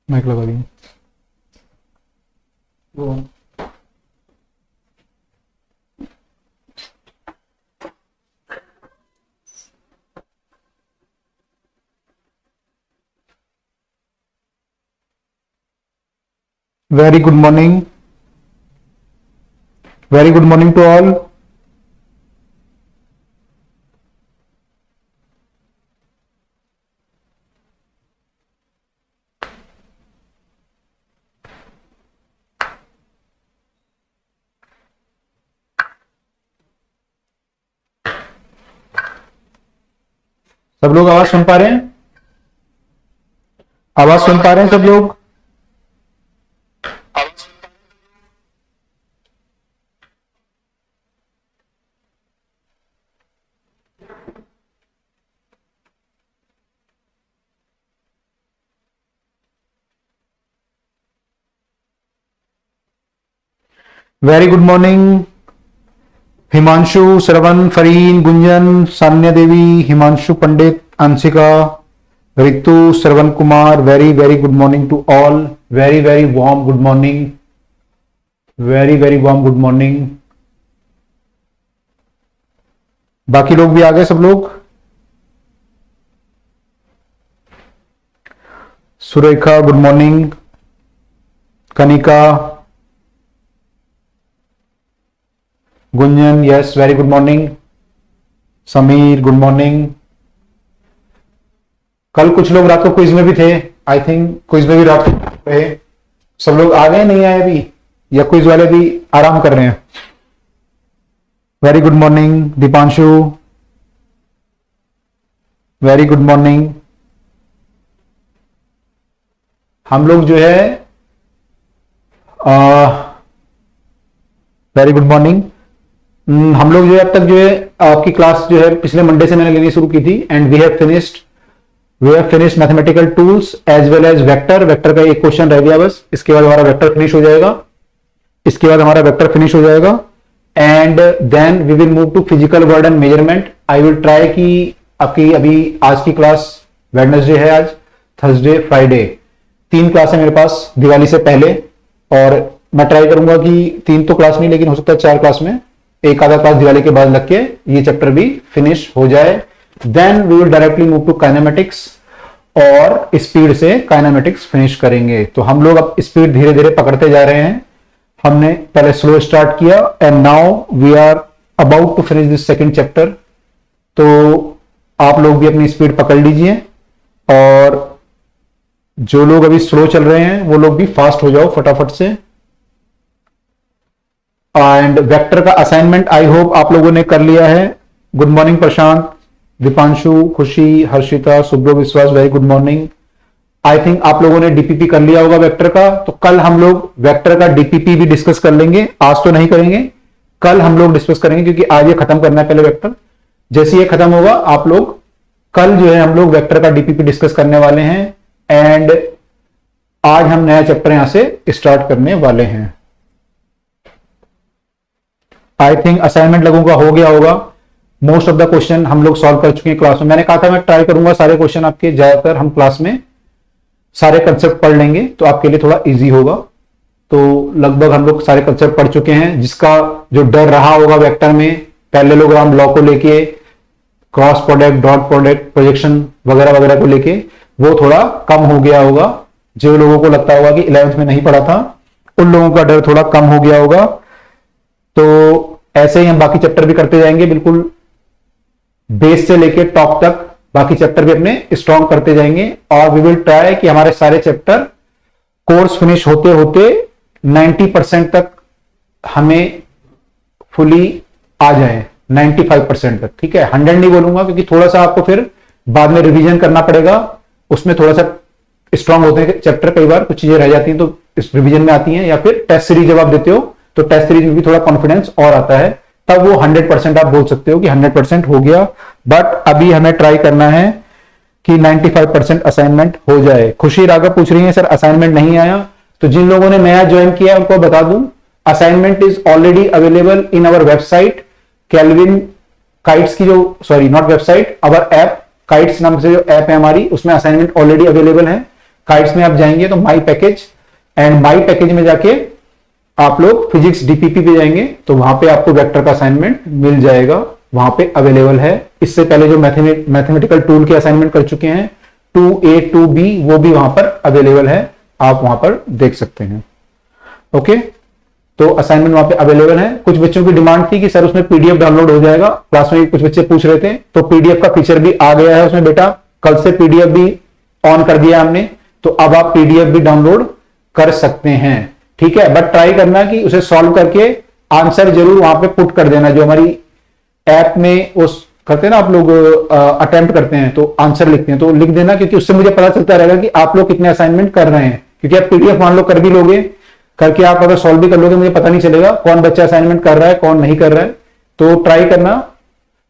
Mic लगा दी। Very good morning, very good morning to all. सब लोग आवाज सुन पा रहे हैं? आवाज सुन पा रहे हैं सब लोग? Very good morning Himanshu, Shravan, Fareen, Gunjan, Sanya Devi, Himanshu Pandit, Anshika, Ritu, Shravan Kumar. Very very good morning to all. Very very warm good morning, very very warm good morning. बाकी लोग भी आ गए सब लोग? Surekha good morning, Kanika, Gunjan yes very good morning, Sameer good morning. कल कुछ लोग रात को क्विज में भी थे, आई थिंक क्विज में भी रात को रहे। सब लोग आ गए नहीं आए अभी, या क्विज वाले भी आराम कर रहे हैं? Very good morning Deepanshu, very good morning. हम लोग जो है वेरी गुड मॉर्निंग। हम लोग जो है अब तक जो है आपकी क्लास जो है पिछले मंडे से मैंने लेनी शुरू की थी, and we have finished mathematical tools as well as vector. Vector का एक क्वेश्चन रह गया बस, इसके बाद हमारा वेक्टर फिनिश हो जाएगा। And then we will move to physical world and measurement. I will try कि आपकी अभी आज की क्लास वेडनेसडे है, आज थर्सडे फ्राइडे 3 क्लास है मेरे पास दिवाली से पहले, और मैं ट्राई करूंगा कि 3 तो क्लास नहीं, लेकिन हो सकता है 4 क्लास में एक आधा क्लास दिवाली के बाद लग के ये चैप्टर भी फिनिश हो जाए। Then we will directly move to kinematics, और स्पीड से काइनेमेटिक्स फिनिश करेंगे। तो हम लोग अब स्पीड धीरे धीरे पकड़ते जा रहे हैं। हमने पहले स्लो स्टार्ट किया, and now we are about to finish this second chapter. तो आप लोग भी अपनी स्पीड पकड़ लीजिए, और जो लोग अभी स्लो चल रहे हैं वो लोग भी फास्ट हो जाओ फटाफट से। एंड वेक्टर का असाइनमेंट आई होप आप लोगों ने कर लिया है। गुड मॉर्निंग प्रशांत, दीपांशु, खुशी, हर्षिता, सुब्रो, विश्वास, very good morning. I think आप लोगों ने डीपीपी कर लिया होगा वेक्टर का। तो कल हम लोग वेक्टर का डीपीपी भी डिस्कस कर लेंगे, आज तो नहीं करेंगे, कल हम लोग डिस्कस करेंगे, क्योंकि आज ये खत्म करना है पहले वेक्टर। जैसे ये खत्म होगा आप लोग कल जो है हम लोग वेक्टर का डीपीपी डिस्कस करने वाले हैं, एंड आज हम नया चैप्टर यहां से स्टार्ट करने वाले हैं। आई थिंक असाइनमेंट लोगों का हो गया होगा। मोस्ट ऑफ द क्वेश्चन हम लोग सॉल्व कर चुके हैं क्लास में। मैंने कहा था मैं ट्राई करूंगा सारे क्वेश्चन आपके, ज्यादातर हम क्लास में सारे कंसेप्ट पढ़ लेंगे तो आपके लिए थोड़ा इजी होगा। तो लगभग हम लोग सारे कंसेप्ट पढ़ चुके हैं। जिसका जो डर रहा होगा वेक्टर में, पैरेललोग्राम लॉ को लेके, cross product, dot product, projection वगैरह वगैरह को लेके, वो थोड़ा कम हो गया होगा। जो लोगों को लगता होगा कि 11th में नहीं पढ़ा था, उन लोगों का डर थोड़ा कम हो गया होगा। तो ऐसे ही हम बाकी चैप्टर भी करते जाएंगे, बिल्कुल बेस से लेके टॉप तक बाकी चैप्टर भी अपने स्ट्रॉन्ग करते जाएंगे। और वी विल ट्राई कि हमारे सारे चैप्टर कोर्स फिनिश होते होते 90% तक हमें फुली आ जाए, 95% तक, ठीक है। 100 नहीं बोलूंगा, क्योंकि थोड़ा सा आपको फिर बाद में रिवीजन करना पड़ेगा। उसमें थोड़ा सा स्ट्रॉन्ग होते हैं चैप्टर, कई बार कुछ चीजें रह जाती हैं तो इस रिवीजन में आती हैं, या फिर टेस्ट सीरीज जब आप देते हो तो टेस्ट सीरीज में भी थोड़ा कॉन्फिडेंस और आता है, तब वो 100% आप बोल सकते हो कि 100% हो गया। बट अभी हमें ट्राई करना है कि 95% असाइनमेंट हो जाए। खुशी राघव पूछ रही है सर असाइनमेंट नहीं आया। तो जिन लोगों ने नया ज्वाइन किया उनको बता दूं, assignment is already available in our website kelvin kites की, जो sorry not website, our app kites नाम से जो ऐप है हमारी, उसमें असाइनमेंट ऑलरेडी अवेलेबल है। काइट्स में आप जाएंगे तो माई पैकेज, एंड माई पैकेज में जाके आप लोग फिजिक्स डीपीपी पे जाएंगे तो वहां पे आपको वेक्टर का असाइनमेंट मिल जाएगा, वहां पे अवेलेबल है। इससे पहले जो मैथमेटिकल टूल के असाइनमेंट कर चुके हैं 2A 2B वो भी वहां पर अवेलेबल है, आप वहां पर देख सकते हैं। ओके, तो असाइनमेंट वहां पे अवेलेबल है। कुछ बच्चों की डिमांड थी कि सर उसमें पीडीएफ डाउनलोड हो जाएगा, क्लास में कुछ बच्चे पूछ रहे थे, तो पीडीएफ का फीचर भी आ गया है उसमें बेटा, कल से पीडीएफ भी ऑन कर दिया हमने, तो अब आप पीडीएफ भी डाउनलोड कर सकते हैं। ठीक है, बट ट्राई करना कि उसे सॉल्व करके आंसर जरूर वहां पे पुट कर देना, जो हमारी ऐप में उस करते हैं ना आप लोग, अटेम्प्ट करते हैं तो आंसर लिखते हैं तो लिख देना, क्योंकि उससे मुझे पता चलता रहेगा कि आप लोग कितने असाइनमेंट कर रहे हैं। क्योंकि आप पीडीएफ मान लो कर भी लोगे, करके आप अगर सॉल्व भी कर लोगे मुझे पता नहीं चलेगा कौन बच्चा असाइनमेंट कर रहा है कौन नहीं कर रहा है। तो ट्राई करना।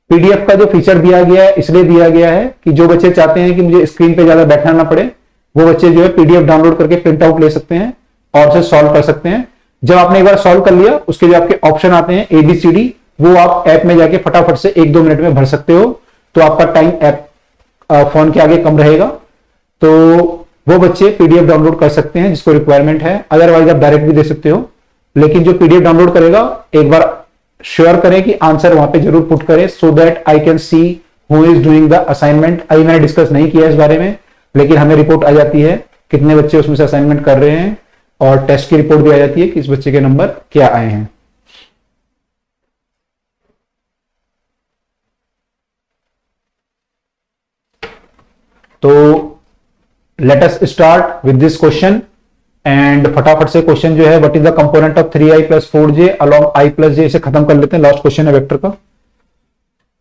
पीडीएफ का जो फीचर दिया गया है इसलिए दिया गया है कि जो बच्चे चाहते हैं कि मुझे स्क्रीन पे ज्यादा बैठना ना पड़े, वो बच्चे जो है पीडीएफ डाउनलोड करके प्रिंट आउट ले सकते हैं और उसे सॉल्व कर सकते हैं। जब आपने एक बार सॉल्व कर लिया उसके जो आपके ऑप्शन आते हैं ABCD, वो आप ऐप में जाके फटाफट से 1-2 मिनट में भर सकते हो, तो आपका टाइम ऐप फोन के आगे कम रहेगा। तो वो बच्चे पीडीएफ डाउनलोड कर सकते हैं जिसको रिक्वायरमेंट है, अदरवाइज आप डायरेक्ट भी दे सकते हो। लेकिन जो पीडीएफ डाउनलोड करेगा एक बार श्योर करें कि आंसर वहां पे जरूर पुट करें, so that I can see who is doing the assignment. अभी मैंने डिस्कस नहीं किया इस बारे में, लेकिन हमें रिपोर्ट आ जाती है कितने बच्चे उसमें से असाइनमेंट कर रहे हैं, और टेस्ट की रिपोर्ट भी आ जाती है कि इस बच्चे के नंबर क्या आए हैं। तो let us start with this question, and फटाफट से क्वेश्चन जो है what is the component of 3i + 4j along i + j, इसे खत्म कर लेते हैं। लास्ट क्वेश्चन है वेक्टर का,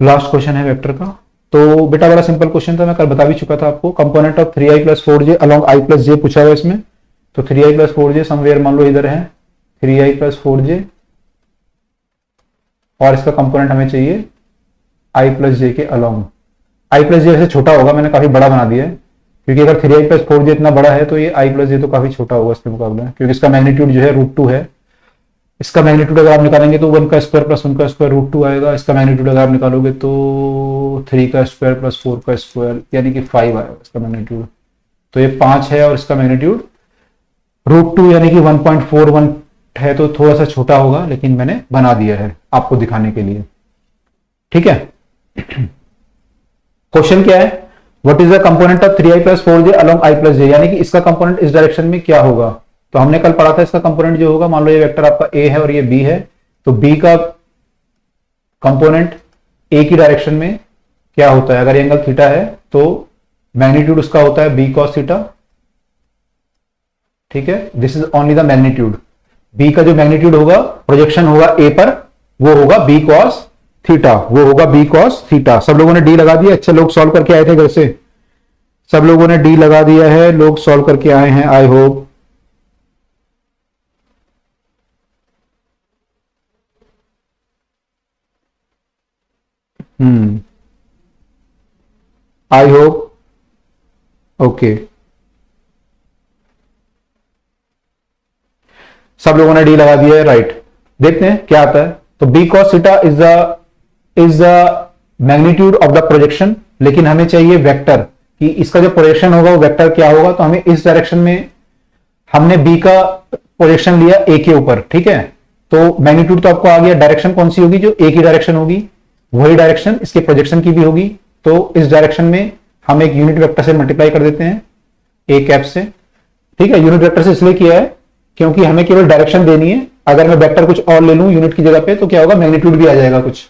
लास्ट क्वेश्चन है वेक्टर का। तो बेटा बड़ा सिंपल क्वेश्चन था, मैं कल बता भी चुका था आपको। Component of 3i + 4j along i + j पूछा है इसमें। तो 3i + 4j समवेयर मान लो इधर है 3i + 4j, और इसका कंपोनेंट हमें चाहिए i + j के अलोंग। i + j वैसे छोटा होगा, मैंने काफी बड़ा बना दिया है, क्योंकि अगर 3i + 4j इतना बड़ा है तो ये i + j तो काफी छोटा होगा इसके मुकाबले, क्योंकि इसका मैग्नीट्यूड जो है √2 है। इसका मैग्नीट्यूड अगर आप निकालेंगे तो 1 का स्क्वायर + 1 का स्क्वायर √2 आएगा। इसका मैग्नीट्यूड अगर आप निकालोगे तो 3 का स्क्वायर + 4 का स्क्वायर यानी कि 5 आएगा इसका मैग्नीट्यूड। तो ये 5 है और इसका मैग्नीट्यूड √2 यानी कि 1.41 है, तो थोड़ा सा छोटा होगा, लेकिन मैंने बना दिया है आपको दिखाने के लिए। ठीक है, क्वेश्चन क्या है, what is the component of 3i + 4j along i + j, यानी कि इसका कंपोनेंट इस डायरेक्शन में क्या होगा। तो हमने कल पढ़ा था इसका कंपोनेंट जो होगा, मान लो ये वेक्टर आपका a है और ये b है, तो b का कंपोनेंट a की डायरेक्शन में क्या होता है। अगर एंगल थीटा है तो मैग्नीट्यूड उसका होता है b cos थीटा। ठीक है, this is only the magnitude. b का जो मैग्नीट्यूड होगा, प्रोजेक्शन होगा a पर, वो होगा b cos थीटा, वो होगा b cos थीटा। सब लोगों ने डी लगा दिया। अच्छे लोग सॉल्व करके आए थे घर से, सब लोगों ने डी लगा दिया है, लोग सॉल्व करके आए हैं, I hope. I hope, okay, सब लोगों ने डी लगा दिया है, राइट। देखते हैं क्या आता है। तो b cos theta is the magnitude of the projection, लेकिन हमें चाहिए वेक्टर कि इसका जो प्रोजेक्शन होगा वो वेक्टर क्या होगा। तो हमें इस डायरेक्शन में, हमने b का प्रोजेक्शन लिया a के ऊपर, ठीक है, तो मैग्नीट्यूड तो आपको आ गया। डायरेक्शन कौन सी होगी, जो a की डायरेक्शन होगी वही डायरेक्शन इसके प्रोजेक्शन की भी होगी। तो इस डायरेक्शन में हम एक यूनिट वेक्टर से मल्टीप्लाई कर देते हैं, a कैप से। ठीक है, यूनिट वेक्टर से इसलिए किया है क्योंकि हमें केवल डायरेक्शन देनी है। अगर मैं वेक्टर कुछ और ले लूं यूनिट की जगह पे तो क्या होगा, मैग्नीट्यूड भी आ जाएगा कुछ।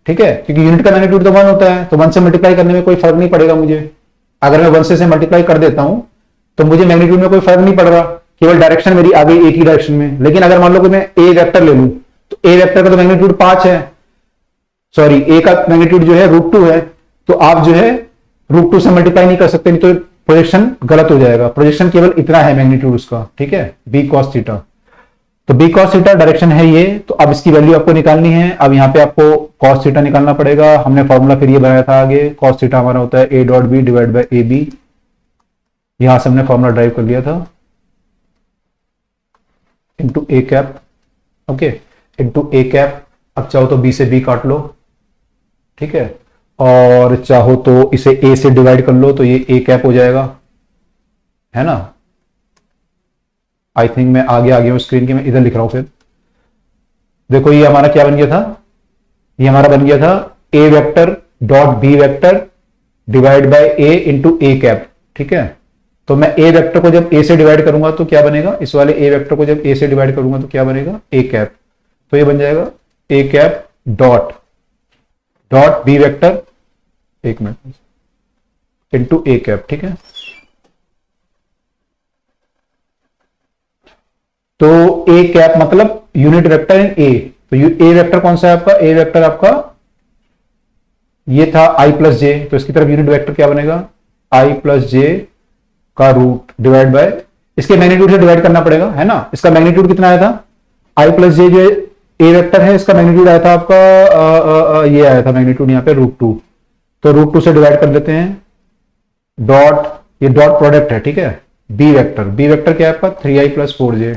ठीक है, क्योंकि यूनिट का मैग्नीट्यूड तो 1 होता है, तो 1 से मल्टीप्लाई करने में कोई फर्क नहीं पड़ेगा मुझे। अगर मैं 1 से मल्टीप्लाई कर देता हूं तो मुझे मैग्नीट्यूड में कोई फर्क नहीं पड़ रहा, केवल डायरेक्शन मेरी आ गई एक ही डायरेक्शन में। लेकिन अगर मान लो कि मैं ए वेक्टर ले लूं तो ए वेक्टर का तो मैग्नीट्यूड 5 है, सॉरी ए का मैग्नीट्यूड जो है √2 है, तो आप जो है √2 से मल्टीप्लाई नहीं कर सकते, नहीं तो प्रोजेक्शन गलत हो जाएगा। प्रोजेक्शन केवल इतना है मैग्नीट्यूड उसका, ठीक है, b cos थीटा। तो b cos थीटा डायरेक्शन है ये। तो अब इसकी वैल्यू आपको निकालनी है। अब यहाँ पे आपको cos थीटा निकालना पड़ेगा। हमने फॉर्मूला फिर ये बनाया था आगे, cos थीटा हमारा होता है a.b डिवाइड बाय ab। यहां से हमने फॉर्मूला ड्राइव कर लिया था, into a cap, okay, into a cap. अब चाहो तो b से b काट लो, ठीक है, और चाहो तो इसे a से डिवाइड कर लो, तो ये a कैप हो जाएगा, है ना। आई थिंक मैं आगे आ गया हूं स्क्रीन के, मैं इधर लिख रहा हूं फिर। देखो ये हमारा क्या बन गया था, ये हमारा बन गया था A vector dot B vector divide by A into A cap. ठीक है, तो मैं ए वेक्टर को जब ए से डिवाइड करूंगा तो क्या बनेगा, इस वाले ए वेक्टर को जब ए से डिवाइड करूंगा तो क्या बनेगा, ए कैप। तो ये बन जाएगा A cap dot dot B vector, एक मिनट, इंटू ए कैप। ठीक है, तो ए कैप मतलब यूनिट वेक्टर इन ए। तो ए वेक्टर कौन सा है आपका, ए वेक्टर आपका ये था आई प्लस जे, तो इसकी तरफ यूनिट वेक्टर क्या बनेगा, आई प्लस जे का रूट डिवाइड बाय, इसके मैग्नीट्यूड से डिवाइड करना पड़ेगा, है ना। इसका मैग्नीट्यूड कितना आया था, आई प्लस जे जो ए वेक्टर है इसका मैग्नीट्यूड आया था आपका ये आया था मैग्नीट्यूड यहाँ पे √2, तो √2 से डिवाइड कर लेते हैं। डॉट, ये डॉट प्रोडक्ट है, ठीक है। बी वेक्टर क्या है आपका 3i + 4j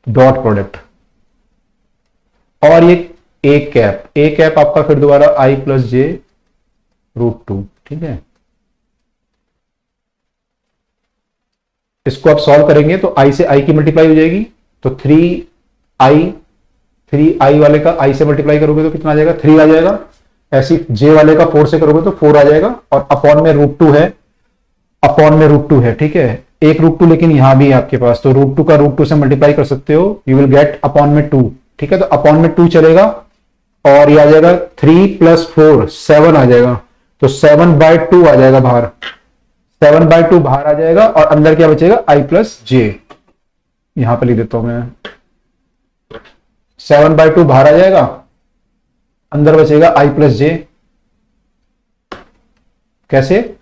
डॉट प्रोडक्ट, और ये ए कैप आपका फिर दोबारा i + j √2। ठीक है, इसको आप सॉल्व करेंगे तो i से i की मल्टीप्लाई हो जाएगी, तो 3i वाले का i से मल्टीप्लाई करोगे तो कितना आ जाएगा, 3 आ जाएगा। ऐसी j वाले का 4 से करोगे तो 4 आ जाएगा, और अपॉन में √2 है, ठीक है। एक √2 लेकिन यहां भी है आपके पास, तो √2 का √2 से मल्टीप्लाई कर सकते हो, यू विल गेट अपॉन में 2। ठीक है, तो अपॉन में 2 चलेगा, और ये आ जाएगा 3 + 4 7 आ जाएगा, तो 7/2 आ जाएगा बाहर, 7/2 बाहर आ जाएगा, और अंदर क्या बचेगा i + j। यहां पर लिख देता हूं मैं, 7/2 बाहर आ जाएगा, अंदर बचेगा i + j। कैसे,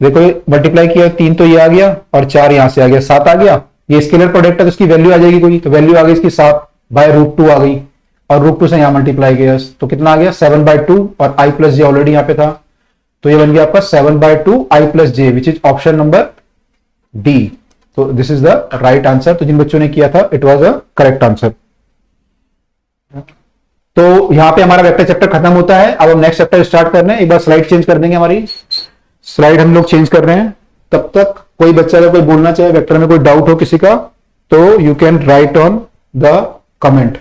देखो ये मल्टीप्लाई किया, 3 तो ये आ गया और 4 यहां से आ गया, 7 आ गया। ये स्केलर प्रोडक्ट है तो इसकी वैल्यू आ जाएगी कोई, तो वैल्यू आ गई इसकी 7/√2 आ गई, और √2 से यहां मल्टीप्लाई किया तो कितना आ गया 7/2, और i + j ऑलरेडी यहां पे था, तो ये बन गया आपका 7/2 i + j, which is option number D. तो this is the right answer. तो जिन बच्चों ने किया था it was a correct answer. तो यहां पे हमारा वेक्टर चैप्टर खत्म होता है। अब हम नेक्स्ट चैप्टर स्टार्ट कर रहे हैं। एक बार स्लाइड चेंज कर देंगे, हमारी स्लाइड हम लोग चेंज कर रहे हैं। तब तक कोई बच्चा अगर कोई बोलना चाहे, वेक्टर में कोई डाउट हो किसी का, तो you can write on the comment.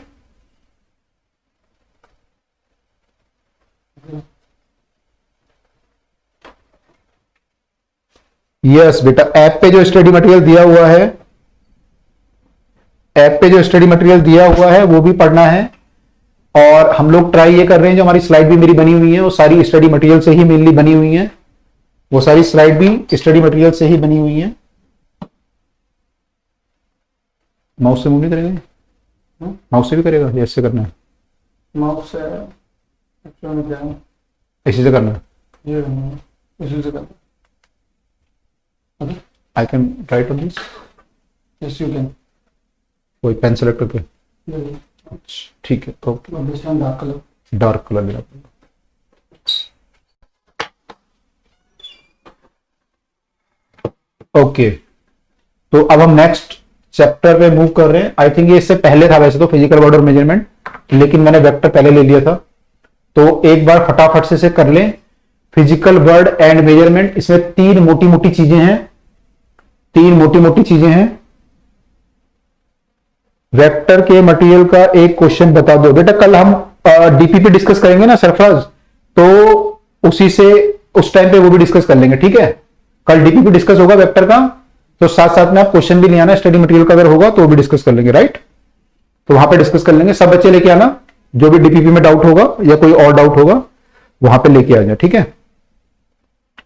Yes बेटा, ऐप पे जो स्टडी मटेरियल दिया हुआ है वो भी पढ़ना है, और हम लोग ट्राई ये कर रहे हैं, जो हमारी स्लाइड भी मेरी बनी हुई है वो सारी स्टडी मटेरियल से ही मेनली बनी हुई है, वो सारी स्लाइड भी स्टडी मटेरियल से ही बनी हुई है। माउस से मूव नहीं करेंगे, माउस से भी करेगा या इससे करना है, माउस से इसी से करना है, ये इसी से करना। I can write on this, yes you can, कोई पेन सेलेक्ट करके, ठीक है। ओके, डार्क कलर लेना पड़ेगा। ओके, तो अब हम नेक्स्ट चैप्टर पे मूव कर रहे हैं। आई थिंक ये इससे पहले था वैसे तो, फिजिकल वर्ड और मेजरमेंट, लेकिन मैंने वेक्टर पहले ले लिया था, तो एक बार फटाफट से कर लें। फिजिकल वर्ड एंड मेजरमेंट, इसमें 3 मोटी मोटी चीजें हैं। वेक्टर के मटेरियल का एक क्वेश्चन बता दो। बेटा कल हम डीपीपी डिस्कस करेंगे ना सरफराज, तो उसी से उस टाइम पे वो भी डिस्कस कर लेंगे, ठीक है। कल डीपीपी डिस्कस होगा वेक्टर का, तो साथ साथ में आप क्वेश्चन भी ले आना, स्टडी मटेरियल का अगर होगा तो वो भी डिस्कस कर लेंगे, राइट। तो वहां पे डिस्कस कर लेंगे, सब बच्चे लेके आना, जो भी डीपीपी में डाउट होगा या कोई और डाउट होगा वहां पे लेके आ जाए, ठीक है।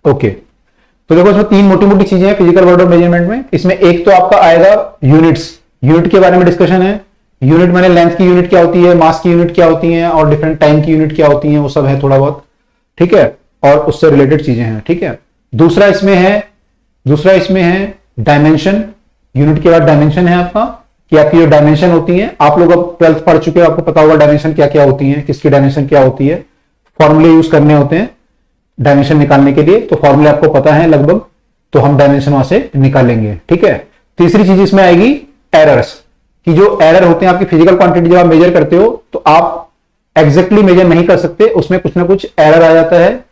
ओके, तो देखो इसमें 3 मोटी मोटी चीजें हैं फिजिकल वर्ड और मेजरमेंट में। इसमें एक तो आपका आएगा यूनिट्स, यूनिट के बारे में डिस्कशन है। यूनिट माने लेंथ की यूनिट क्या होती है, मास की यूनिट क्या होती है, और डिफरेंट टाइम की यूनिट क्या होती है, वो सब है थोड़ा बहुत, ठीक है, और उससे रिलेटेड चीजें हैं, ठीक है। दूसरा इसमें है डायमेंशन। यूनिट के बाद डायमेंशन है आपका, कि आपकी जो डायमेंशन होती है, आप लोग अब 12th पढ़ चुके हो, आपको पता होगा डायमेंशन क्या क्या होती है, किसकी डायमेंशन क्या होती है, फॉर्मूले यूज करने होते हैं डायमेंशन निकालने के लिए, तो फॉर्मूले आपको पता है लगभग, तो हम डायमेंशन वहां से निकालेंगे, ठीक है। तीसरी चीज इसमें आएगी एरर्स, कि जो एरर होते हैं आपकी फिजिकल क्वांटिटी जब आप मेजर करते हो तो आप एग्जैक्टली मेजर नहीं कर सकते, उसमें कुछ ना कुछ एरर आ जाता है।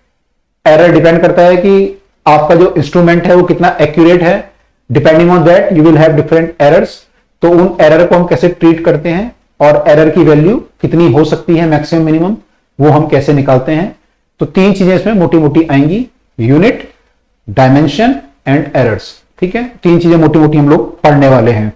एरर डिपेंड करता है कि आपका जो इंस्ट्रूमेंट है वो कितना एक्यूरेट है, depending on that you will have different errors. तो उन एरर को हम कैसे ट्रीट करते हैं और एरर की वैल्यू कितनी हो सकती है मैक्सिमम मिनिमम, वो हम कैसे निकालते हैं। तो तीन चीजें इसमें मोटी मोटी आएंगी, यूनिट, डायमेंशन एंड एरर्स। ठीक है, तीन चीजें मोटी मोटी हम लोग पढ़ने वाले हैं।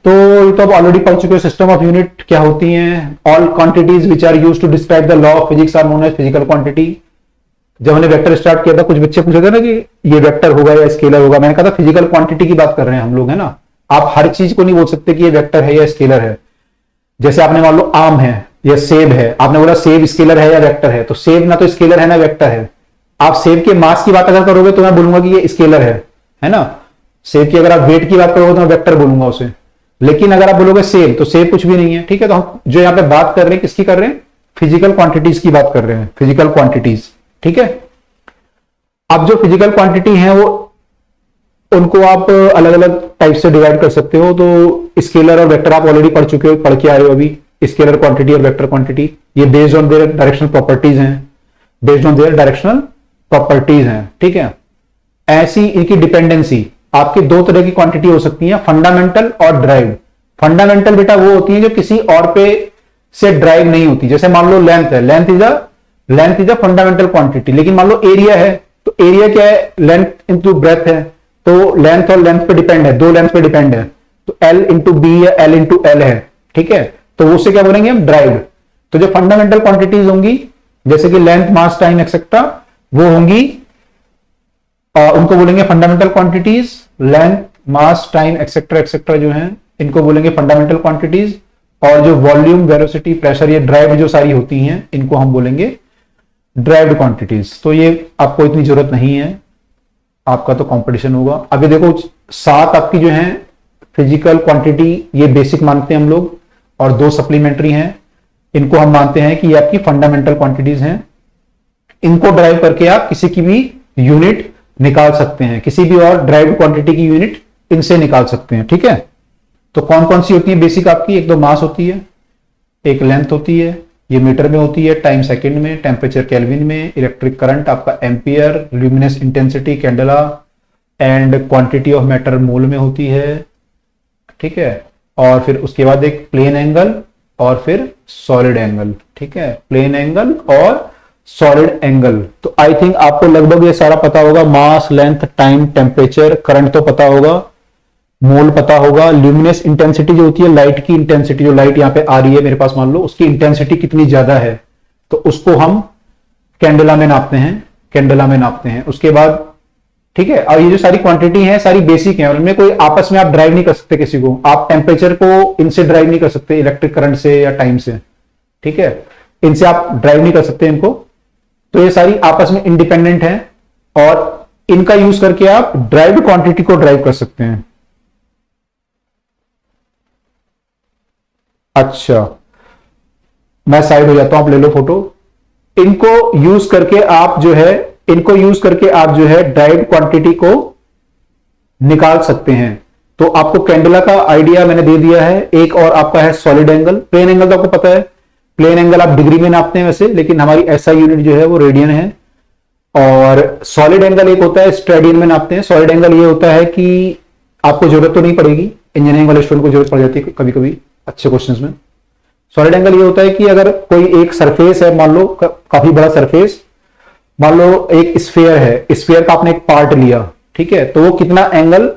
तो ये तो आप ऑलरेडी पढ़ चुके हो, सिस्टम ऑफ यूनिट क्या होती हैं। All quantities which are used to describe the law of physics are known as physical quantity. जब हमने वेक्टर स्टार्ट किया था, कुछ बच्चे पूछे थे ना कि ये वेक्टर होगा या स्केलर होगा, मैंने कहा था फिजिकल क्वांटिटी की बात कर रहे हैं हम लोग, है ना। आप हर चीज को नहीं बोल सकते कि ये वेक्टर है या स्केलर है। जैसे आपने मान लो आम है या सेब है, आपने बोला सेब स्केलर है या वेक्टर है, तो सेब ना तो स्केलर है ना वेक्टर है। आप सेब के मास की बात अगर करोगे तो मैं बोलूंगा कि ये स्केलर है ना। सेब की अगर आप वेट की बात करोगे तो मैं वेक्टर बोलूंगा उसे। लेकिन अगर आप बोलोगे सेब, तो सेब कुछ भी नहीं है। ठीक है, तो हम जो यहाँ पे बात कर रहे हैं किसकी कर रहे हैं, फिजिकल क्वांटिटीज की बात कर रहे हैं, फिजिकल क्वांटिटीज। ठीक है, अब जो फिजिकल क्वांटिटी है वो उनको आप अलग अलग टाइप से डिवाइड कर सकते हो। तो स्केलर और वेक्टर आप ऑलरेडी पढ़ चुके हो, पढ़ के आए हो अभी। स्केलर क्वांटिटी और वेक्टर क्वांटिटी ये based on their directional properties हैं, based on their directional properties हैं। ठीक है, ऐसी इनकी डिपेंडेंसी आपकी दो तरह की क्वांटिटी हो सकती है, फंडामेंटल और ड्राइव। फंडामेंटल बेटा वो होती है जो किसी और पे से ड्राइव नहीं होती। जैसे मान लो लेंथ है, length is a fundamental quantity. लेकिन मान लो एरिया है, तो एरिया क्या है, लेंथ इंटू ब्रेथ है, तो लेंथ और लेंथ पे डिपेंड है, दो लेंथ पे डिपेंड है। तो एल इंटू बी या एल इंटू एल है। ठीक है, तो उससे क्या बोलेंगे हम, ड्राइव। तो जो फंडामेंटल क्वांटिटीज होंगी जैसे कि लेंथ, मास, टाइम एक्सेट्रा, वो होंगी उनको बोलेंगे फंडामेंटल क्वांटिटीज। लेंथ, मास, टाइम एक्सेट्रा एक्सेट्रा जो है इनको बोलेंगे फंडामेंटल क्वांटिटीज। और जो वॉल्यूम, वेलोसिटी, प्रेशर, ये ड्राइव जो सारी होती हैं इनको हम बोलेंगे ड्राइव्ड क्वांटिटीज। तो ये आपको इतनी जरूरत नहीं है, आपका तो कंपटीशन होगा। अभी देखो 7 आपकी जो है फिजिकल क्वांटिटी, ये बेसिक मानते हैं हम लोग, और 2 सप्लीमेंट्री हैं, इनको हम मानते हैं कि ये आपकी फंडामेंटल क्वांटिटीज हैं। इनको ड्राइव करके आप किसी की भी यूनिट निकाल सकते हैं, किसी भी और ड्राइव्ड क्वांटिटी की यूनिट इनसे निकाल सकते हैं। ठीक है, तो कौन कौन सी होती है बेसिक आपकी, एक तो मास होती है, एक लेंथ होती है, ये मीटर में होती है, टाइम सेकंड में, टेम्परेचर केल्विन में, इलेक्ट्रिक करंट आपका ampere, luminous intensity candela, and quantity of matter mole में होती है। ठीक है, और फिर उसके बाद एक प्लेन एंगल और फिर सॉलिड एंगल। ठीक है, प्लेन एंगल और सॉलिड एंगल। तो आई थिंक आपको लगभग ये सारा पता होगा, मास, लेंथ, टाइम, टेम्परेचर, करंट तो पता होगा, मोल पता होगा। ल्यूमिनस इंटेंसिटी जो होती है, लाइट की इंटेंसिटी, जो लाइट यहां पे आ रही है मेरे पास, मान लो उसकी इंटेंसिटी कितनी ज्यादा है, तो उसको हम कैंडेला में नापते हैं, उसके बाद। ठीक है, और ये जो सारी क्वांटिटी है सारी बेसिक है, उनमें कोई आपस में आप ड्राइव नहीं कर सकते किसी को। आप टेम्परेचर को इनसे ड्राइव नहीं कर सकते, इलेक्ट्रिक करंट से या टाइम से। ठीक है, इनसे आप ड्राइव नहीं कर सकते इनको। तो ये सारी आपस में इंडिपेंडेंट है और इनका यूज करके आप ड्राइव्ड क्वांटिटी को ड्राइव कर सकते हैं। अच्छा, मैं साइड हो जाता हूं, आप ले लो फोटो। इनको यूज करके आप जो है ड्राइव्ड क्वांटिटी को निकाल सकते हैं। तो आपको कैंडेला का आइडिया मैंने दे दिया है। एक और आपका है सॉलिड एंगल। प्लेन एंगल तो आपको पता है, प्लेन एंगल आप डिग्री में नापते हैं वैसे, लेकिन हमारी एसआई यूनिट जो है वो रेडियन है। और सॉलिड एंगल एक होता है स्ट्रेडियन में नापते हैं। सॉलिड एंगल ये होता है कि आपको जरूरत तो नहीं पड़ेगी, इंजीनियरिंग वाले स्टूडेंट को जरूरत पड़ जाती है कभी कभी अच्छे क्वेश्चंस में। सॉलिड एंगल ये होता है कि अगर कोई एक सरफेस है, मान लो काफी बड़ा सरफेस, मान लो एक स्फीयर है, स्फीयर का आपने एक पार्ट लिया, ठीक है, तो वो कितना एंगल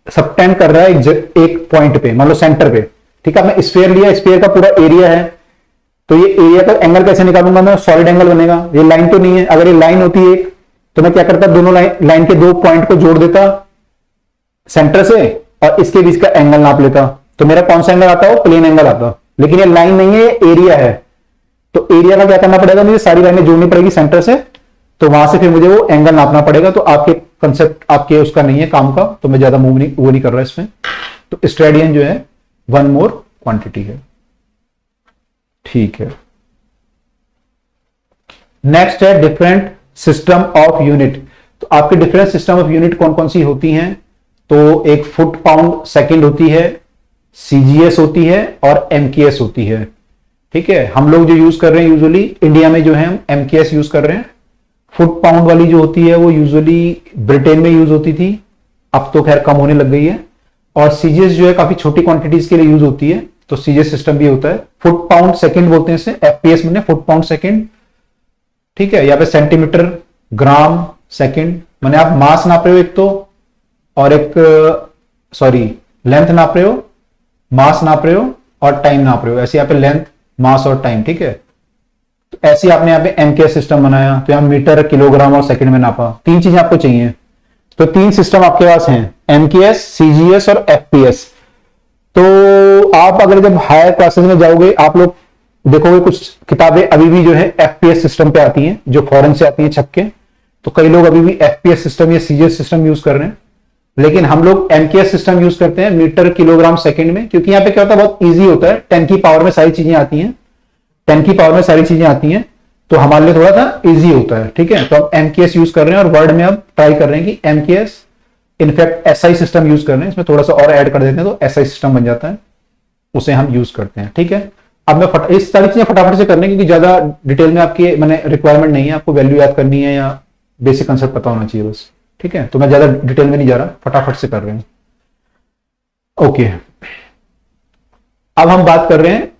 सबटेंड कर रहा है एक पॉइंट पे, मान लो सेंटर पे। ठीक है, आपने स्फीयर लिया, स्फीयर का पूरा एरिया है, तो ये एरिया का एंगल कैसे निकालूंगा मैं, सॉलिड एंगल बनेगा। ये लाइन तो नहीं है, अगर ये लाइन होती है एक, तो मैं क्या करता, दोनों लाइन के 2 पॉइंट को जोड़ देता सेंटर से और इसके बीच का एंगल नाप लेता, तो मेरा कौन सा एंगल आता है, प्लेन एंगल आता। लेकिन ये लाइन नहीं है, एरिया है, तो एरिया का क्या करना पड़ेगा, मुझे सारी लाइनें जोड़नी पड़ेगी सेंटर से, तो वहां से फिर मुझे वो एंगल नापना पड़ेगा। तो आपके कंसेप्ट आपके उसका नहीं है काम का, तो मैं ज्यादा मूव नहीं कर रहा इसमें। तो स्ट्रेडियन जो है 1 मोर क्वांटिटी है। ठीक है, नेक्स्ट है डिफरेंट सिस्टम ऑफ यूनिट। तो आपके डिफरेंट सिस्टम ऑफ यूनिट कौन कौन सी होती हैं, तो एक फुट पाउंड सेकंड होती है, सीजीएस होती है और एमकेएस होती है। ठीक है। हम लोग जो यूज कर रहे हैं यूजुअली इंडिया में जो है हम MKS यूज कर रहे हैं। फुट पाउंड वाली जो होती है वो यूजुअली ब्रिटेन में यूज होती थी, अब तो खैर कम होने लग गई है। और सीजीएस जो है काफी छोटी क्वांटिटीज के लिए यूज होती है, तो सीजीएस सिस्टम भी होता है। फुट पाउंड सेकंड बोलते हैं इसे, FPS में फुट पाउंड सेकंड, ठीक है। यहाँ पे सेंटीमीटर, ग्राम, सेकंड, मैंने आप मास नाप रहे हो एक तो, और एक सॉरी लेंथ नाप रहे हो, मास नाप रहे हो और टाइम नाप रहे हो। ऐसे यहाँ पे लेंथ, मास और टाइम, ठीक है। तो ऐसे आपने यहाँ पे MKS सिस्टम बनाया, तो यहाँ मीटर, किलोग्राम और सेकंड में नापा। तीन चीजें आपको चाहिए, तो तीन सिस्टम आपके पास हैं, MKS, CGS और FPS। तो आप अगर जब हायर क्लासेस में जाओगे, आप लोग देखोगे कुछ किताबें अभी भी जो है FPS सिस्टम पे आती हैं, जो फॉरेन से आती हैं छप के। तो कई लोग अभी भी FPS सिस्टम या CGS सिस्टम यूज कर रहे हैं, लेकिन हम लोग MKS सिस्टम यूज करते हैं, मीटर, किलोग्राम, सेकंड में। क्योंकि यहाँ पे क्या होता है, बहुत इजी होता है, 10 की पावर में सारी चीजें आती हैं, 10 की पावर में सारी चीजें आती हैं, तो हमारे लिए थोड़ा सा इजी होता है, ठीक है। तो हम MKS यूज कर रहे हैं और वर्ड में अब ट्राई कर रहे हैं कि MKS, in fact SI system use कर रहे हैं, इसमें थोड़ा सा और ऐड कर देते हैं तो SI सिस्टम बन जाता है, उसे हम यूज करते हैं, ठीक है। अब मैं इस सारी चीजें फटाफट से करने, क्योंकि ज्यादा डिटेल में आपकी मैंने रिक्वायरमेंट नहीं है, आपको वैल्यू याद करनी है या बेसिक कंसेप्ट पता होना चाहिए बस, ठीक है। तो मैं ज्यादा डिटेल में नहीं जा रहा, फटाफट से कर रहे हैं। ओके, अब हम बात कर रहे हैं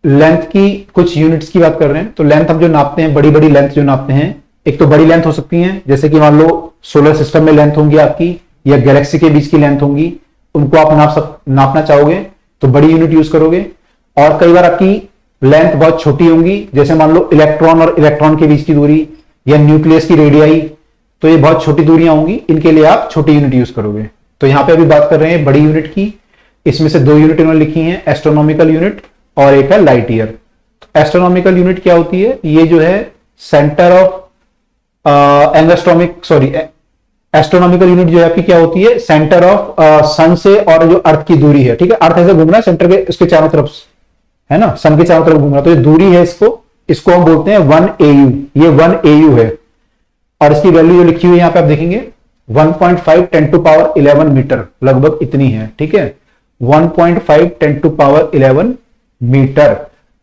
लेंथ की, कुछ यूनिट्स की बात कर रहे हैं। तो लेंथ हम जो नापते हैं, बड़ी बड़ी लेंथ जो नापते हैं, एक तो बड़ी लेंथ हो सकती है, जैसे कि मान लो सोलर सिस्टम में लेंथ होंगी आपकी, या गैलेक्सी के बीच की लेंथ होंगी, उनको आप नापना चाहोगे तो बड़ी यूनिट यूज करोगे। और कई बार आपकी लेंथ बहुत छोटी होंगी, जैसे मान लो इलेक्ट्रॉन और इलेक्ट्रॉन के बीच की दूरी, या न्यूक्लियस की रेडियाई, तो ये बहुत छोटी दूरियां होंगी, इनके लिए आप छोटी यूनिट यूज करोगे। तो यहां पे अभी बात कर रहे हैं बड़ी यूनिट की, इसमें से दो यूनिट इन्होंने लिखी हैं, एस्ट्रोनॉमिकल यूनिट और एक है लाइट ईयर। एस्ट्रोनॉमिकल यूनिट क्या होती है, ये जो है सेंटर ऑफ एस्ट्रोनॉमिकल यूनिट जो है आपकी क्या होती है, सेंटर ऑफ सन से और जो अर्थ की दूरी है, ठीक है। अर्थ ऐसे घूम रहा है सेंटर के, उसके चारों तरफ है ना, सन के चारों तरफ घूम रहा है, तो ये दूरी है, इसको हम बोलते हैं 1 AU। ये 1 AU है, और इसकी वैल्यू जो लिखी हुई है यहां पे आप देखेंगे 1.5 10 टू पावर 11 मीटर, लगभग इतनी है, ठीक है। 1.5 10 टू पावर 11 मीटर।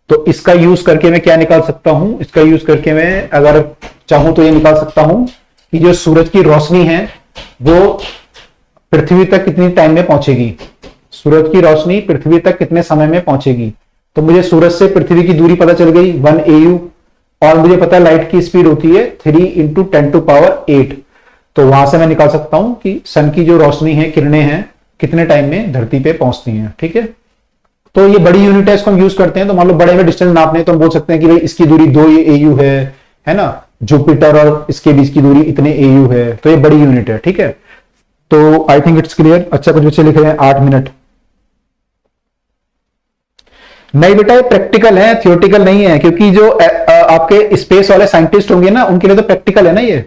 तो इसका यूज करके मैं क्या निकाल सकता हूं, इसका यूज करके मैं अगर चाहूं तो ये निकाल सकता हूं कि जो सूरज की रोशनी है वो पृथ्वी तक कितनी टाइम में पहुंचेगी, सूरज की रोशनी पृथ्वी तक कितने समय में पहुंचेगी। तो मुझे सूरज से पृथ्वी की दूरी पता चल गई 1 AU, और मुझे पता है लाइट की स्पीड होती है 3 × 10 टू पावर 8। तो वहां से मैं निकाल सकता हूं कि सन की जो रोशनी है, किरणें हैं, कितने टाइम में धरती पे पहुंचती हैं, ठीक है। तो ये बड़ी यूनिट है, इसको हम यूज करते हैं। तो मान लो बड़े में डिस्टेंस नापने, तो हम बोल सकते हैं कि भाई इसकी दूरी 2 AU है ना, जुपिटर और इसके बीच की दूरी इतने AU है, तो ये बड़ी यूनिट है, ठीक है। तो आई थिंक इट्स क्लियर। अच्छा, कुछ बच्चे लिख रहे हैं 8 मिनट। नहीं बेटा, ये प्रैक्टिकल है, थियोरेटिकल नहीं है, क्योंकि जो आपके स्पेस वाले साइंटिस्ट होंगे ना, उनके लिए तो प्रैक्टिकल है ना, ये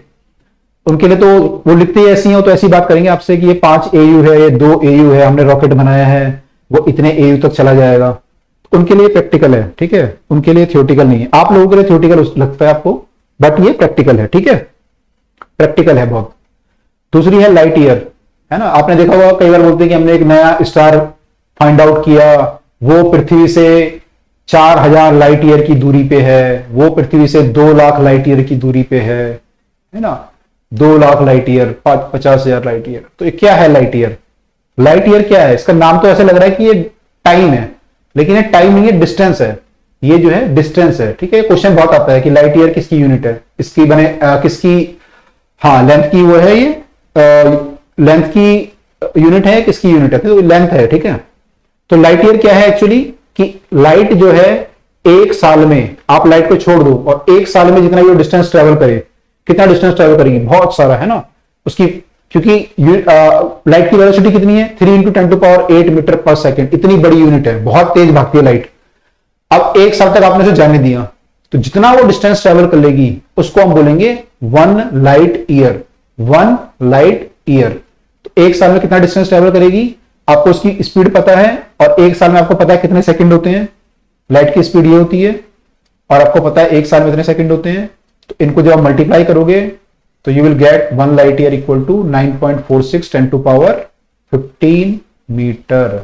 उनके लिए तो वो लिखते ही ऐसी हो तो ऐसी बात करेंगे आपसे कि ये 5 AU है, ये 2 AU है, हमने रॉकेट बनाया है, वो इतने AU तक चला जाएगा। उनके लिए प्रैक्टिकल है, ठीक है, उनके लिए थियोरेटिकल नहीं है। आप लोगों के लिए थियोरेटिकल लगता है आपको, बट ये प्रैक्टिकल है, ठीक है, प्रैक्टिकल है बहुत। दूसरी है लाइट ईयर, है ना। आपने देखा होगा कई बार बोलते हैं कि हमने एक नया स्टार फाइंड आउट किया, वो पृथ्वी से 4000 लाइट ईयर की दूरी पे है, वो पृथ्वी से 2 लाख लाइट ईयर की दूरी पे है ना, 2 lakh light year, 50,000 light year. तो ये क्या है लाइट ईयर? लाइट ईयर क्या है? इसका नाम तो ऐसे लग रहा है कि ये टाइम है, लेकिन ये टाइम नहीं है, डिस्टेंस है। ये जो है डिस्टेंस है, ठीक है। क्वेश्चन बहुत आता है कि लाइट ईयर किसकी यूनिट है, इसकी बने किसकी, हाँ लेंथ की वो है, ये लेंथ की यूनिट है, किसकी यूनिट है, तो लेंथ है, ठीक है। तो लाइट ईयर क्या है एक्चुअली, कि लाइट जो है एक साल में, आप लाइट को छोड़ दो और एक साल में जितना ये डिस्टेंस ट्रेवल करे, कितना डिस्टेंस ट्रेवल करेगी, बहुत सारा, है ना। उसकी क्योंकि लाइट की वेलोसिटी कितनी है, 3 × 10 टू पावर 8 मीटर पर सेकेंड, इतनी बड़ी यूनिट है, बहुत तेज भागती है लाइट। अब एक साल तक आपने उसे जाने दिया, तो जितना वो डिस्टेंस ट्रेवल कर लेगी उसको हम बोलेंगे 1 लाइट ईयर। 1 लाइट ईयर, तो एक साल में कितना डिस्टेंस ट्रेवल करेगी, आपको उसकी स्पीड पता है, और एक साल में आपको पता है कितने सेकंड होते हैं, लाइट की स्पीड ये होती है, और आपको पता है एक साल में कितने सेकंड होते हैं। तो इनको जब आप मल्टीप्लाई करोगे तो you will get 1 light year equal to 9.46 10 to power 15 metre.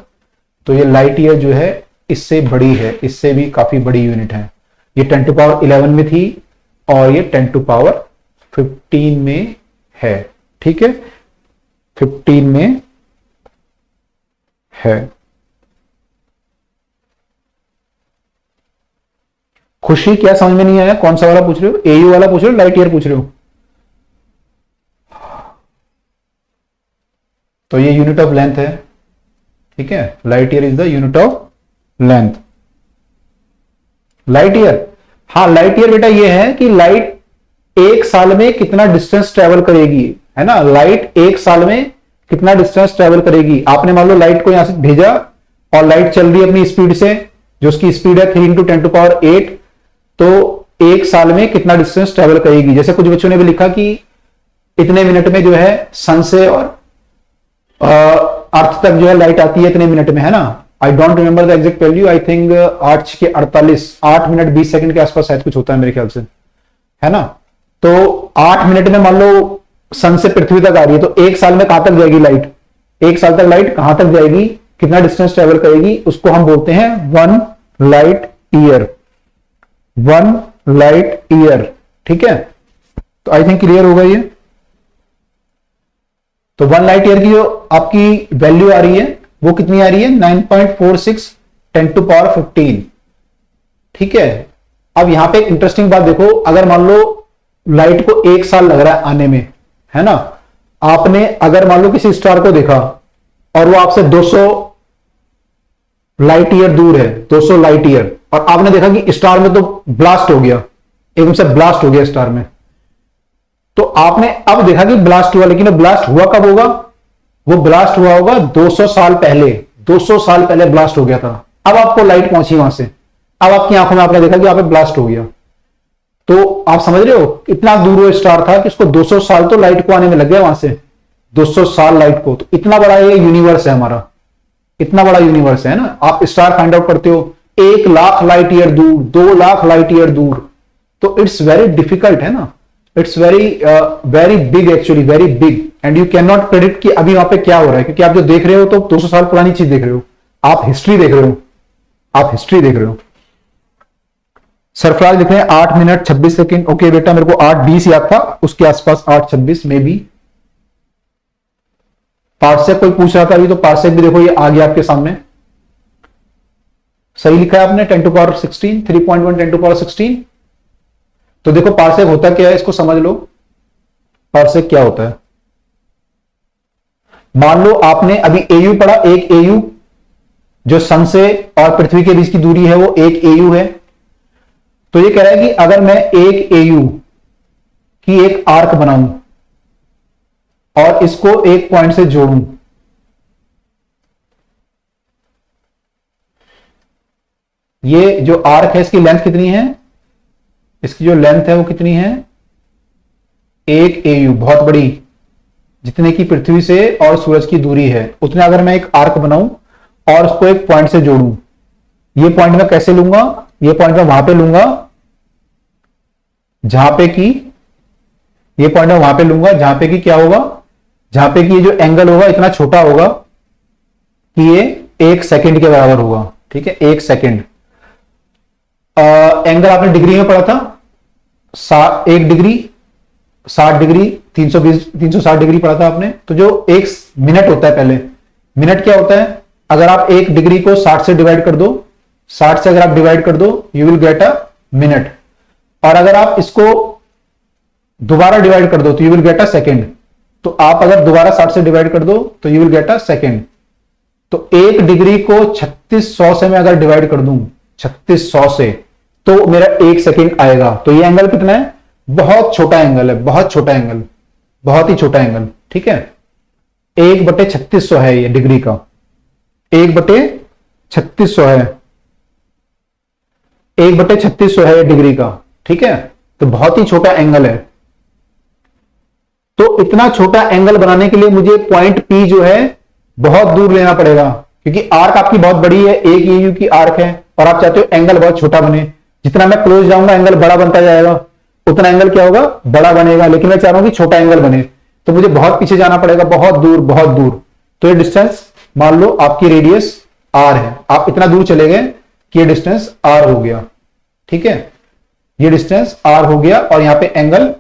तो ये लाइट ईयर जो है इससे बड़ी है, इससे भी काफी बड़ी यूनिट है। ये 10 टू पावर 11 में थी और ये 10 टू पावर 15 में है। ठीक है, 15 में है। खुशी, क्या समझ में नहीं आया? कौन सा वाला पूछ रहे हो? एयू वाला पूछ रहे हो, लाइट ईयर पूछ रहे हो? तो ये यूनिट ऑफ लेंथ है। ठीक है, light year is the unit of length. Light year, हाँ लाइट ईयर बेटा ये है कि लाइट एक साल में कितना डिस्टेंस ट्रेवल करेगी, है ना। लाइट एक साल में कितना डिस्टेंस ट्रेवल करेगी। आपने मान लो लाइट को यहां से भेजा और लाइट चल रही है अपनी स्पीड से, जो उसकी स्पीड है 3 इंटू 10 टू पावर 8, तो एक साल में कितना डिस्टेंस ट्रेवल करेगी। जैसे कुछ बच्चों ने भी लिखा कि इतने मिनट में जो है सन से और अर्थ तक जो है लाइट आती है इतने मिनट में, है ना। I don't remember the exact value, I think 8 minute 20 second के आसपास शायद कुछ होता है मेरे ख्याल से, है ना। तो 8 मिनट में मान लो सन से पृथ्वी तक आ रही है, तो एक साल में कहां तक जाएगी लाइट? एक साल तक लाइट कहां तक जाएगी, कितना डिस्टेंस ट्रेवल करेगी, उसको हम बोलते हैं 1 लाइट ईयर। 1 light year. ठीक है, तो आई थिंक क्लियर होगा ये। तो 1 लाइट ईयर की जो आपकी वैल्यू आ रही है वो कितनी आ रही है? 9.46 10 टू पावर 15। ठीक है, अब यहां पे एक इंटरेस्टिंग बात देखो, अगर मान लो लाइट को एक साल लग रहा है आने में, है ना। आपने अगर मान लो किसी स्टार को देखा और वो आपसे 200 लाइट ईयर दूर है, 200 लाइट ईयर, और आपने देखा कि स्टार में तो ब्लास्ट हो गया, एकदम से ब्लास्ट हो गया स्टार में, तो आपने अब देखा कि ब्लास्ट हुआ, लेकिन ब्लास्ट हुआ कब होगा? वो ब्लास्ट हुआ होगा 200 साल पहले। 200 साल पहले ब्लास्ट हो गया था। अब आपको लाइट पहुंची वहां से, अब आपकी आंखों में आपने देखा कि यहाँ पे ब्लास्ट हो गया। तो आप समझ रहे हो इतना दूर वो स्टार था कि उसको 200 साल तो लाइट को आने में लग गया वहां से, 200 साल लाइट को। तो इतना बड़ा ये यूनिवर्स है हमारा, इतना बड़ा यूनिवर्स है ना। आप स्टार फाइंड आउट करते हो 1 लाख लाइट ईयर दूर, 2 लाख लाइट ईयर दूर, तो इट्स वेरी डिफिकल्ट, है ना। It's very big, actually very big, and you can not predict कि अभी वहां पे क्या हो रहा है, क्योंकि आप जो देख रहे हो तो 200 साल पुरानी चीज देख रहे हो, आप हिस्ट्री देख रहे हो, आप हिस्ट्री देख रहे हो। सरफराज लिख रहे हैं 8 मिनट 26 सेकंड। ओके बेटा, मेरे को 8:20 याद था, उसके आसपास 8:26 में भी। पार्सेक कोई पूछ रहा था अभी, तो पार्सेक भी देखो ये आ गया आपके सामने, सही लिखा है आपने, 10 टू पावर 16, 3.1 10 टू पावर 16। तो देखो पार्सेक होता क्या है, इसको समझ लो। पार्सेक क्या होता है? मान लो आपने अभी एयू पढ़ा, एक एयू जो सन से और पृथ्वी के बीच की दूरी है वो एक एयू है। तो ये कह रहा है कि अगर मैं एक एयू की एक आर्क बनाऊं और इसको एक पॉइंट से जोड़ूं, ये जो आर्क है इसकी लेंथ कितनी है? इसकी जो लेंथ है वो कितनी है? एक एयू, बहुत बड़ी, जितने की पृथ्वी से और सूरज की दूरी है उतने अगर मैं एक आर्क बनाऊं और उसको एक पॉइंट से जोड़ूं, ये पॉइंट मैं कैसे लूंगा? ये पॉइंट मैं वहां पे लूंगा जहां पे कि, ये पॉइंट मैं वहां पे लूंगा जहां पे कि क्या होगा, जहां पे कि ये जो एंगल होगा इतना छोटा होगा कि ये 1 सेकंड के बराबर होगा। ठीक है, 1 सेकंड। एंगल आपने डिग्री में पढ़ा था, 1 डिग्री 60 डिग्री, 360 डिग्री पढ़ा था आपने। तो जो 1 मिनट होता है, पहले मिनट क्या होता है? अगर आप 1 डिग्री को 60 से डिवाइड कर दो, 60 से अगर आप डिवाइड कर दो you will get a minute, और अगर आप इसको दोबारा डिवाइड कर दो तो you will get a second. तो आप अगर दोबारा 60 से डिवाइड कर दो तो you will get a second. तो 1 डिग्री को 3600 से मैं अगर डिवाइड कर दूं, 3600 से, तो मेरा 1 सेकेंड आएगा। तो ये एंगल कितना है? बहुत छोटा एंगल है, बहुत छोटा एंगल, बहुत ही छोटा एंगल। ठीक है, 1/3600 है ये डिग्री का, 1/3600 है, 1/3600 है ये डिग्री का। ठीक है, तो बहुत ही छोटा एंगल है। तो इतना छोटा एंगल बनाने के लिए मुझे पॉइंट P जो है बहुत दूर लेना पड़ेगा, क्योंकि आर्क आपकी बहुत बड़ी है, 1 एयू की आर्क है, और आप चाहते हो एंगल बहुत छोटा बने। जितना मैं क्लोज जाऊंगा एंगल बड़ा बनता जाएगा, उतना एंगल क्या होगा? बड़ा बनेगा। लेकिन मैं चाह रहा हूं कि छोटा एंगल बने, तो मुझे बहुत पीछे जाना पड़ेगा, बहुत दूर, बहुत दूर। तो ये डिस्टेंस मान लो आपकी रेडियस आर है, आप इतना दूर चले गए कि ये डिस्टेंस आर हो गया, ठीक है, ये डिस्टेंस आर हो गया और यहां पे एंगल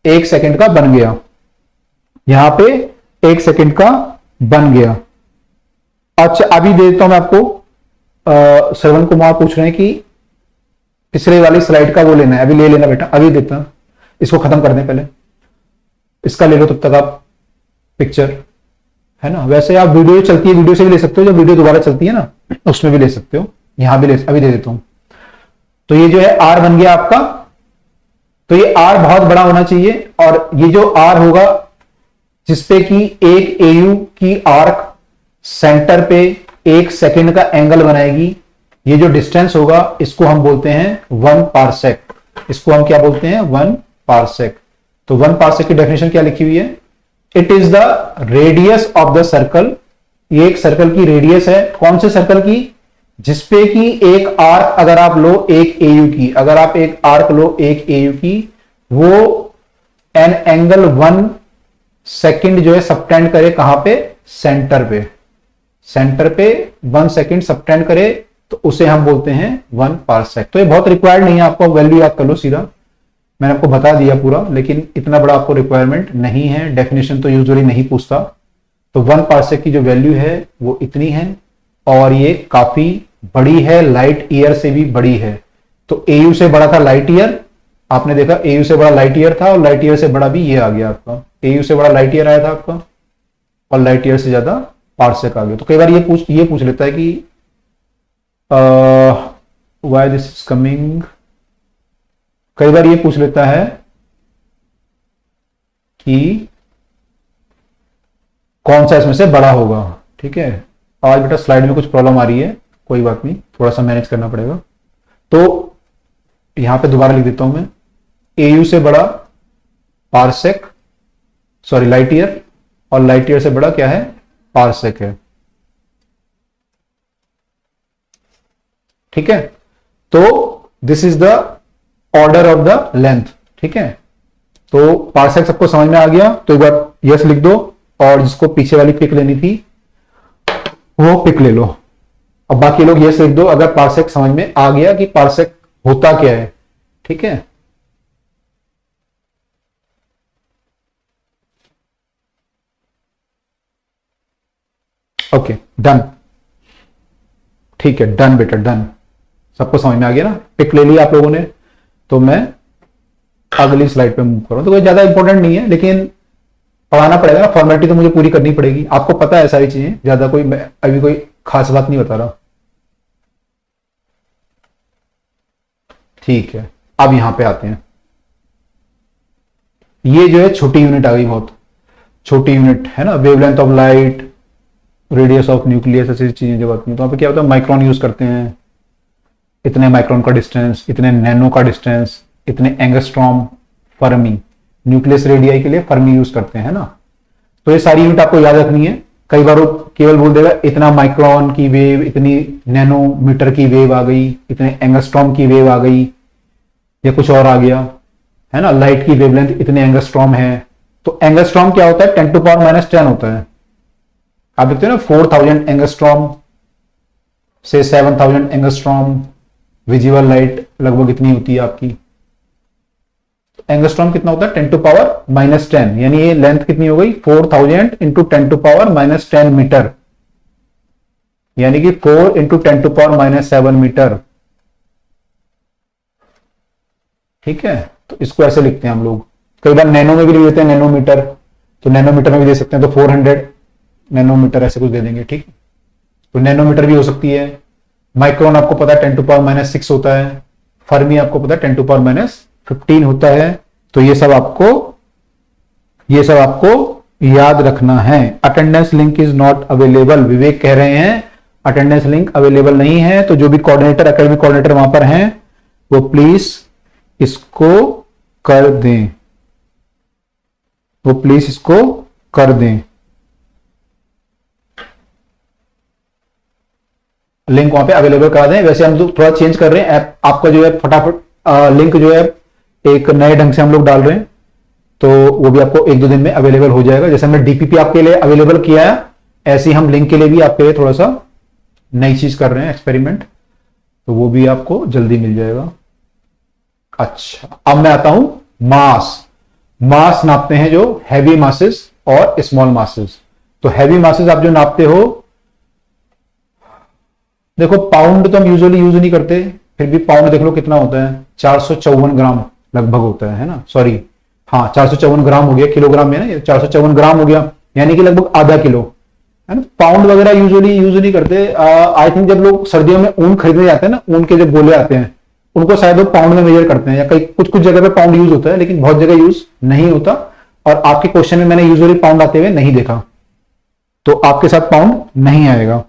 1 सेकंड का बन गया, यहां पे 1 सेकंड का बन गया। अच्छा अभी दे देता हूं मैं आपको, श्रवण कुमार पूछ रहे हैं कि पिछले वाली स्लाइड का वो लेना है, अभी ले लेना बेटा, अभी देता हूं, इसको खत्म कर दें पहले, इसका ले लो तब तक आप पिक्चर, है ना। वैसे आप वीडियो चलती है, वीडियो से भी ले सकते हो, जब वीडियो दोबारा चलती है ना उसमें भी ले सकते हो, यहां भी ले, अभी दे देता हूं। तो ये जो है आर बन गया आपका, तो ये आर बहुत बड़ा होना चाहिए और ये जो आर होगा जिसपे कि एक एयू की आर्क सेंटर पे 1 सेकंड का एंगल बनाएगी, ये जो डिस्टेंस होगा इसको हम बोलते हैं 1 पारसेक, इसको हम क्या बोलते हैं 1 पारसेक। तो 1 पारसेक की डेफिनेशन क्या लिखी हुई है, it is the radius of the circle, ये एक सर्कल की रेडियस है, कौन से सर्कल की, जिसपे कि एक आर्क अगर आप लो 1 एयू की, अगर आप एक आर्क लो 1 एयू की, वो एन एंगल 1 सेकंड जो है सबटेंड करे कहां पे, सेंटर पे, सेंटर पे 1 सेकंड सबटेंड करे, तो उसे हम बोलते हैं 1 पारसेक। तो ये बहुत रिक्वायर्ड नहीं है, आपको वैल्यू याद कर लो सीधा, मैंने आपको बता दिया पूरा, लेकिन इतना बड़ा आपको रिक्वायरमेंट नहीं है, डेफिनेशन तो यूजुअली नहीं पूछता। तो 1 पारसेक की जो वैल्यू है वो इतनी है और ये काफी बड़ी है, लाइट ईयर से भी बड़ी है। तो एयू से बड़ा था लाइट ईयर, आपने देखा एयू से बड़ा लाइट ईयर था और लाइट ईयर से बड़ा भी ये आ गया आपका, एयू से बड़ा लाइट ईयर आया था आपका और लाइट ईयर से ज्यादा पारसेक आ गया। तो कई बार ये पूछ लेता है कि व्हाई दिस इज कमिंग, कई बार ये पूछ लेता है कि कौन सा इसमें से बड़ा होगा, ठीक है। आज बेटा स्लाइड में कुछ प्रॉब्लम आ रही है, कोई बात नहीं, थोड़ा सा मैनेज करना पड़ेगा। तो यहां पे दोबारा लिख देता हूं मैं, एयू से बड़ा पारसेक, सॉरी लाइट ईयर, और लाइट ईयर से बड़ा क्या है, पारसेक है, ठीक है। तो this is the order of the length, ठीक है। तो पारसेक सबको समझ में आ गया, तो एक बार यस लिख दो और जिसको पीछे वाली पिक लेनी थी वो पिक ले लो। अब बाकी लोग यस लिख दो अगर पारसेक समझ में आ गया कि पारसेक होता क्या है, ठीक है। ओके डन, ठीक है, डन बेटा डन, सबको समझ में आ गया ना, पिक ले लिया आप लोगों ने। तो मैं अगली स्लाइड पे मूव करूं, तो कोई ज्यादा इंपॉर्टेंट नहीं है, लेकिन पढ़ाना पड़ेगा ना, फॉर्मेलिटी तो मुझे पूरी करनी पड़ेगी, आपको पता है सारी चीजें, ज्यादा कोई अभी कोई खास बात नहीं बता रहा, ठीक है। अब यहां पे आते हैं, ये जो है छोटी यूनिट आ गई, बहुत छोटी यूनिट है ना, wavelength of light, radius of nucleus, ऐसी चीजें जब आती हैं तो वहां पे क्या होता है, माइक्रोन यूज करते हैं, इतने माइक्रोन का डिस्टेंस, इतने नैनो का डिस्टेंस, इतने एंगस्ट्रॉम, फर्मी, न्यूक्लियस रेडियाई के लिए फर्मी यूज करते हैं ना। तो ये सारी यूनिट आपको याद रखनी है, कई बार वो केवल बोल देगा इतना माइक्रोन की वेव, इतनी नैनोमीटर की वेव आ गई, इतने एंगस्ट्रॉम की वेव आ गई, या कुछ और आ गया, है ना, लाइट की वेवलेंथ इतने एंगस्ट्रॉम है। तो एंगस्ट्रॉम क्या होता है, 10⁻⁻10 होता है, आप देखते हो ना 4000 एंगस्ट्रॉम से 7000 एंगस्ट्रॉम, विजिबल लाइट लगभग इतनी होती है आपकी। एंगस्ट्रॉम कितना होता है, 10⁻⁻10, यानी ये लेंथ कितनी हो गई, 4000 इंटू 10⁻⁻10 मीटर, यानी कि 4 इंटू 10⁻⁻7 मीटर, ठीक है। तो इसको ऐसे लिखते हैं हम लोग, कई बार नैनो में भी लिख देते हैं, नैनोमीटर, तो नैनोमीटर में भी दे सकते हैं, तो 400 नैनोमीटर ऐसे कुछ दे देंगे, ठीक। तो नैनोमीटर भी हो सकती है। माइक्रोन आपको पता है 10⁻⁻6 होता है, फर्मी आपको पता है 10⁻⁻15 होता है। तो ये सब आपको याद रखना है। Attendance link is not available, Vivek कह रहे हैं अटेंडेंस लिंक अवेलेबल नहीं है, तो जो भी कोऑर्डिनेटर, एकेडमिक कोऑर्डिनेटर वहां पर हैं, वो प्लीज इसको कर दें, वो प्लीज इसको कर दें। लिंक वहां पे अवेलेबल करा दें। वैसे हम लोग थोड़ा चेंज कर रहे हैं ऐप, आपका जो है फटाफट लिंक जो है एक नए ढंग से हम लोग डाल रहे हैं, तो वो भी आपको 1-2 दिन में अवेलेबल हो जाएगा। जैसे हमने डीपीपी आपके लिए अवेलेबल किया है, ऐसे ही हम लिंक के लिए भी आपके लिए थोड़ा सा नई चीज कर रहे हैं एक्सपेरिमेंट, तो वो भी आपको जल्दी मिल जाएगा। अच्छा, अब मैं आता हूं मास। मास नापते हैं जो हैवी मासेस और स्मॉल मासेस। तो हैवी मासेस आप जो नापते हो, देखो पाउंड तो हम यूजुअली यूज नहीं करते, फिर भी पाउंड देख लो कितना होता है, 454 ग्राम लगभग होता है ना, सॉरी हाँ 454 ग्राम हो गया, किलोग्राम में ना 454 ग्राम हो गया, यानी कि लगभग आधा किलो है ना। पाउंड वगैरह यूजुअली यूज नहीं करते। आई थिंक जब लोग सर्दियों में ऊन खरीदने जाते हैं ना, ऊन के जब गोले आते हैं उनको शायद वो पाउंड में मेजर करते हैं, या कई कुछ कुछ जगह पे पाउंड यूज होता है, लेकिन बहुत जगह यूज नहीं होता। और आपके क्वेश्चन में मैंने यूजुअली पाउंड आते हुए नहीं देखा, तो आपके साथ पाउंड नहीं आएगा।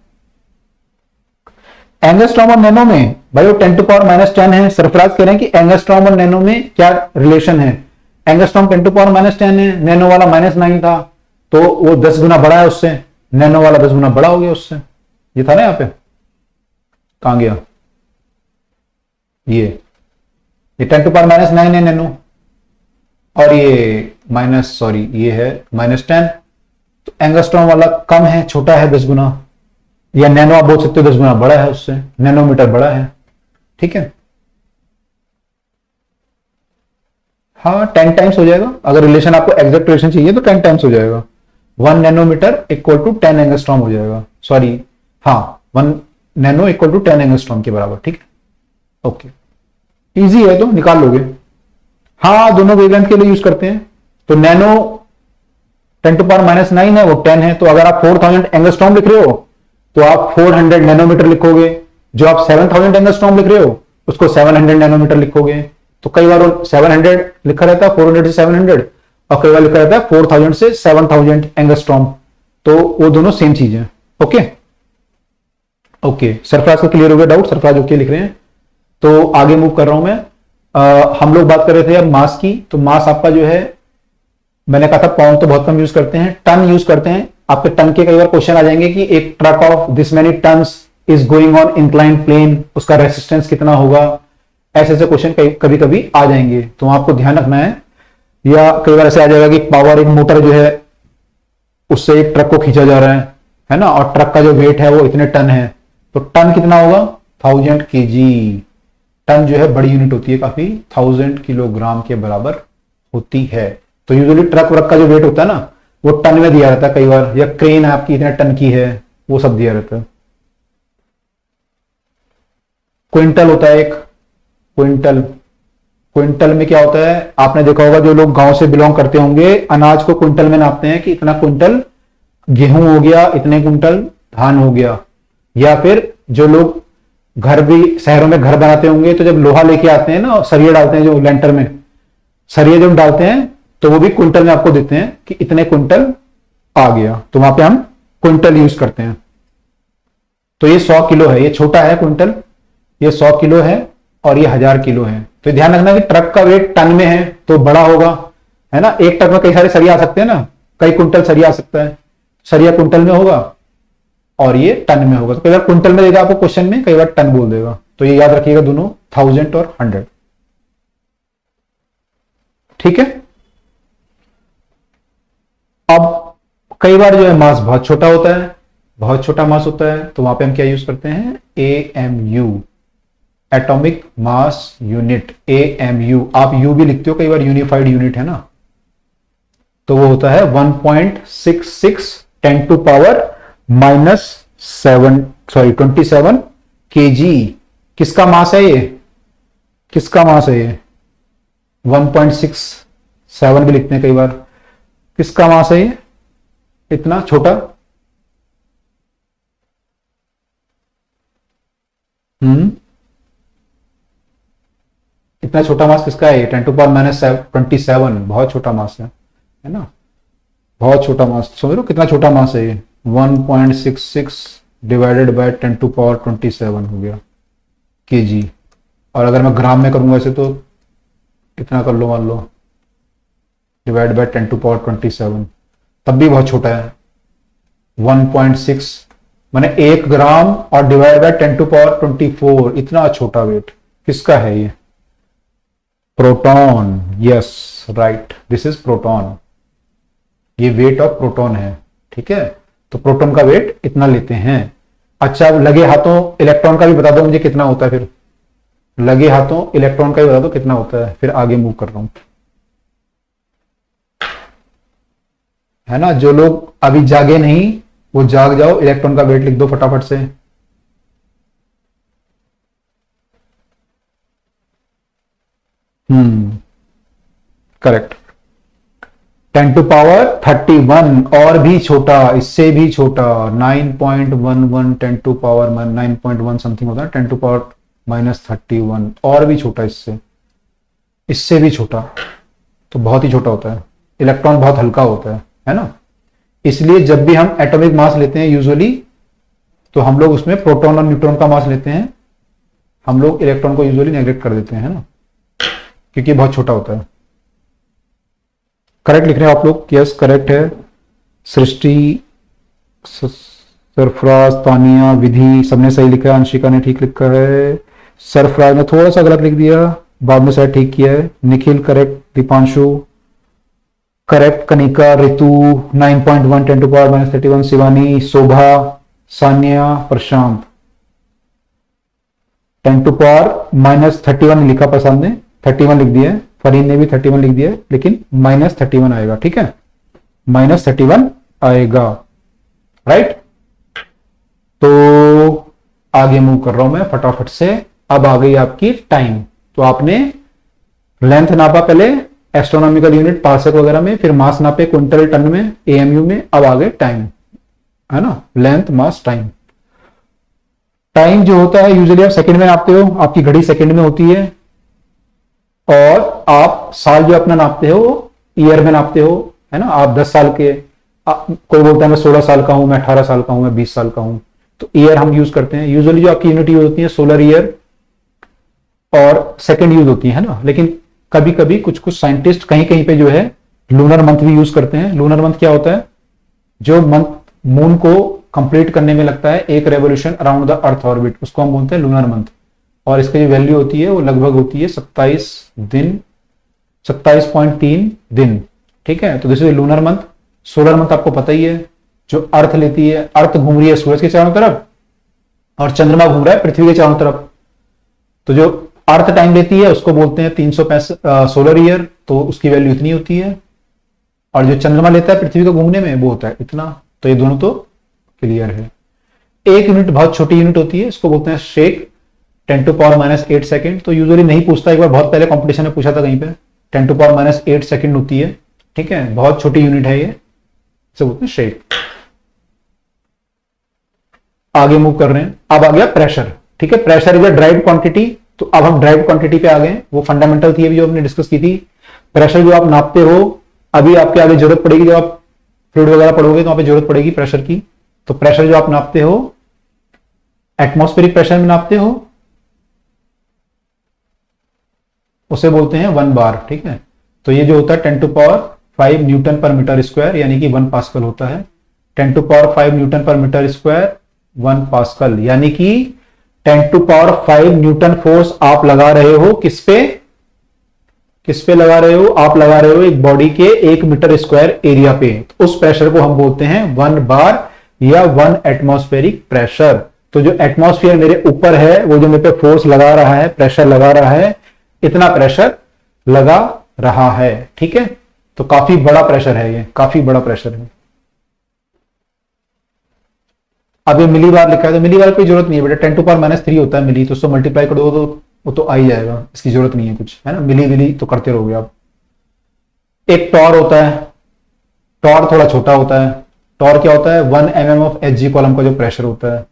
एंगस्ट्रॉम और नैनो में भाई वो 10 to power -10 है। सरफराज कह रहे हैं कि एंगस्ट्रॉम और नैनो में क्या रिलेशन है। एंगस्ट्रॉम 10 to power -10 है, नैनो वाला -9 था, तो वो 10 गुना बड़ा है उससे, नैनो वाला 10 गुना बड़ा हो गया उससे। ये था ना यहाँ पे, कहां गया ये 10 to power -9 है नैनो, और ये ये है -10। तो एंगस्ट्रॉम वाला कम है, छोटा है 10 गुना, या नैनो आप बोल सकते हो 10 गुना बड़ा है उससे, नैनोमीटर बड़ा है, ठीक है। हाँ 10 टाइम्स हो जाएगा, अगर रिलेशन आपको एग्जैक्ट रिलेशन चाहिए तो 10 टाइम्स हो जाएगा। 1 नैनोमीटर इक्वल टू 10 एंगस्ट्रॉम हो जाएगा, सॉरी हाँ 1 नैनो इक्वल टू 10 एंगस्ट्रॉम के बराबर, ठीक है ओके। इजी है तो निकाल लोगे। हाँ दोनों वेवलेंथ के लिए यूज करते हैं। तो नैनो 10 to power -9 है, वो 10 है, तो अगर आप 4000 एंगस्ट्रॉम लिख रहे हो तो आप 400 नैनोमीटर लिखोगे। जो आप 7000 एंगस्ट्रॉम लिख रहे हो उसको 700 नैनोमीटर लिखोगे। तो कई बार 700 लिखा रहता है, 400 से 700, और कई बार लिखा रहता है 4000 से 7000 एंगस्ट्रॉम, तो वो दोनों सेम चीज है। ओके ओके, सरफराज का क्लियर हो गया डाउट? सरफराज ओके लिख रहे हैं, तो आगे मूव कर रहा हूं मैं। हम लोग बात कर रहे थे अब मास की। तो मास आपका जो है, मैंने कहा था पाउंड तो बहुत कम यूज करते हैं, टन यूज करते हैं। आपके टन के कई बार क्वेश्चन आ जाएंगे कि एक truck of this many tons is going on incline plane, उसका रेसिस्टेंस कितना होगा, ऐसे ऐसे क्वेश्चन कभी कभी आ जाएंगे, तो आपको ध्यान रखना है। या कई बार ऐसे आ जाएगा कि पावर एक मोटर जो है उससे एक ट्रक को खींचा जा रहा है ना, और ट्रक का जो वेट है वो इतने टन है, तो टन कितना होगा 1000 kg। टन जो है बड़ी यूनिट होती है काफी, 1000 किलोग्राम के बराबर होती है। तो यूजुअली ट्रक व्रक का जो वेट होता है ना वो टन में दिया रहता है कई बार, या क्रेन आपकी इतने टन की है वो सब दिया रहता है। क्विंटल होता है एक, क्विंटल। क्विंटल में क्या होता है, आपने देखा होगा जो लोग गांव से बिलोंग करते होंगे, अनाज को क्विंटल में नापते हैं कि इतना क्विंटल गेहूं हो गया, इतने क्विंटल धान हो गया। या फिर जो लोग घर भी शहरों में घर बनाते होंगे, तो जब लोहा लेके आते हैं ना, सरिया डालते हैं जो लेंटर में, सरिया जब डालते हैं तो वो भी क्विंटल में आपको देते हैं कि इतने क्विंटल आ गया, तो वहां पे हम क्विंटल यूज करते हैं। तो ये 100 किलो है, ये छोटा है क्विंटल, ये 100 किलो है, और ये 1000 किलो है। तो ध्यान रखना कि ट्रक का वेट टन में है तो बड़ा होगा, है ना। एक ट्रक में कई सारे सरिया आ सकते हैं ना, कई क्विंटल सरिया आ सकता है, सरिया क्विंटल में होगा और ये टन में होगा। तो कई बार क्विंटल में देगा आपको क्वेश्चन में, कई बार टन बोल देगा, तो ये याद रखिएगा दोनों 1000 और 100, ठीक है। अब कई बार जो है मास बहुत छोटा होता है, बहुत छोटा मास होता है, तो वहां पे हम क्या यूज करते हैं, AMU, atomic mass unit. AMU, आप यू भी लिखते हो कई बार, यूनिफाइड यूनिट है ना, तो वो होता है 1.66 10 to power -27 kg। किसका मास है ये, किसका मास है ये, 1.67 भी लिखते हैं कई बार, किसका मास है ये इतना छोटा, इतना छोटा मास किसका है, 10 to power -27, बहुत छोटा मास है ना, बहुत छोटा मास। समझ लो कितना छोटा मास है ये, 1.66 डिवाइडेड बाय 10 to power 27 हो गया kg। और अगर मैं ग्राम में करूंगा ऐसे तो इतना कर लो, मान लो डिवाइड बाय 10 to power 27, तब भी बहुत छोटा है। 1.6 माने 1 ग्राम और डिवाइड बाय 10 to power 24, इतना छोटा वेट किसका है ये, proton. Yes right, this is proton, ये वेट ऑफ प्रोटॉन है, ठीक है। तो प्रोटॉन का वेट इतना लेते हैं। अच्छा, अब लगे हाथों इलेक्ट्रॉन का भी बता दो मुझे कितना होता है, फिर लगे हाथों इलेक्ट्रॉन का भी बता दो कितना होता है, फिर आगे मूव कर रहा हूं। है ना, जो लोग अभी जागे नहीं वो जाग जाओ, इलेक्ट्रॉन का वेट लिख दो फटाफट से। करेक्ट। 10⁻31 और भी छोटा, इससे भी छोटा 9.11, 10⁻9.1 समथिंग होता है, 10⁻31 और भी छोटा, इससे भी छोटा, तो बहुत ही छोटा होता है। इलेक्ट्रॉन बहुत हल्का होता है ना, इसलिए जब भी हम एटॉमिक मास लेते हैं यूजुअली, तो हम लोग उसमें प्रोटॉन और न्यूट्रॉन का मास लेते हैं, हम लोग इलेक्ट्रॉन को यूजुअली नेग्लेक्ट कर देते हैं, है ना, क्योंकि बहुत छोटा होता है। करेक्ट लिख रहे हैं आप लोग? यस करेक्ट है। सृष्टि, सरफराज, तानिया, विधि सबने सही लिखा है, अंशिका ने ठीक लिखा है, सरफराज ने थोड़ा सा गलत लिख दिया, बाद में शायद ठीक किया है। निखिल करेक्ट, दीपांशु करेक्ट, कनिका, ऋतु 9.1, 10⁻31, शिवानी, शोभा, सान्या, प्रशांत 10⁻31 लिखा, प्रशांत ने 31 लिख दिया है, फरीन ने भी 31 लिख दिया है, लेकिन -31 आएगा, ठीक है, -31 आएगा, राइट। तो आगे मूव कर रहा हूं मैं फटाफट से। अब आ गई आपकी टाइम। तो आपने लेंथ नापा पहले एस्ट्रोनॉमिकल यूनिट पार्सेक वगैरह में, फिर मास नापे क्विंटल टन में, एएमयू में, अब आ गए टाइम, है ना, लेंथ मास टाइम। टाइम जो होता है यूजुअली आप सेकंड में नापते हो, आपकी घड़ी सेकंड में होती है, और आप साल जो अपना नापते हो ईयर में नापते हो, है ना। आप 10 साल के, कोई बोलता है मैं 16 साल का हूं, मैं 18 साल का हूं, मैं 20 साल का हूं, तो ईयर हम यूज करते हैं। यूजुअली जो आपकी यूनिट यूज होती है सोलर ईयर और सेकंड यूज होती है ना, लेकिन कभी कभी कुछ कुछ साइंटिस्ट कहीं कहीं पे जो है लूनर मंथ भी यूज करते हैं। लूनर मंथ क्या होता है? जो मंथ मून को कंप्लीट करने में लगता है एक revolution around the earth orbit, उसको हम बोलते हैं लूनर मंथ। और इसकी जो वैल्यू होती है वो लगभग होती है 27 दिन, 27.3 दिन, ठीक है। तो this is lunar month. Solar month आपको पता ही है, जो अर्थ लेती है, अर्थ घूम रही है सूरज के चारों तरफ और चंद्रमा घूम रहा है पृथ्वी के चारों तरफ, तो जो अर्थ टाइम लेती है उसको बोलते हैं 365 सोलर ईयर, तो उसकी वैल्यू इतनी होती है। और जो चंद्रमा लेता है पृथ्वी को घूमने में वो होता है इतना। तो ये दोनों तो क्लियर है। एक यूनिट बहुत छोटी यूनिट होती है, इसको बोलते हैं शेक, 10⁻⁸ सेकंड। तो यूजुअली नहीं पूछता, एक बार बहुत पहले कंपटीशन में पूछा था कहीं पे, 10⁻⁸ सेकंड होती है, ठीक है, बहुत छोटी यूनिट है ये, इसे बोलते हैं शेक। आगे मूव कर रहे हैं। अब आ गया प्रेशर, ठीक है। Pressure is a drive quantity. तो अब हम ड्राइव क्वांटिटी पे आ गए, वो फंडामेंटल थी अभी जो हमने डिस्कस की थी। प्रेशर जो आप नापते हो, अभी आपके आगे जरूरत पड़ेगी, जब आप फ्लूइड वगैरह पढ़ोगे तो वहां पे जरूरत पड़ेगी प्रेशर की। तो प्रेशर जो आप नापते हो एटमॉस्फेरिक प्रेशर में नापते हो, उसे बोलते हैं 1 बार, ठीक है। तो ये जो होता है 10⁵ न्यूटन पर मीटर स्क्वायर, यानी कि 1 पास्कल होता है। 10⁵ न्यूटन पर मीटर स्क्वायर 1 पास्कल, यानी कि 10⁵ न्यूटन फोर्स आप लगा रहे हो किस पे लगा रहे हो? आप लगा रहे हो एक बॉडी के 1 मीटर स्क्वायर एरिया पे। तो उस प्रेशर को हम बोलते हैं 1 बार या 1 एटमॉस्फेरिक प्रेशर। तो जो एटमॉस्फेयर मेरे ऊपर है, वो जो मेरे पे फोर्स लगा रहा है, प्रेशर लगा रहा है, इतना प्रेशर लगा रहा है, ठीक है। तो काफी बड़ा प्रेशर है, ये काफी बड़ा प्रेशर है। अब ये मिली बार लिखा है, तो मिली बार की जरूरत नहीं है बेटा, 10⁻³ होता है मिली, तो उसको मल्टीप्लाई कर दो तो वो तो आ ही जाएगा, इसकी जरूरत नहीं है कुछ, है ना। मिली विली तो करते रहोगे आप। एक टॉर होता है, टॉर थोड़ा छोटा होता है। टॉर क्या होता है? 1 mm ऑफ Hg कॉलम का जो प्रेशर होता है,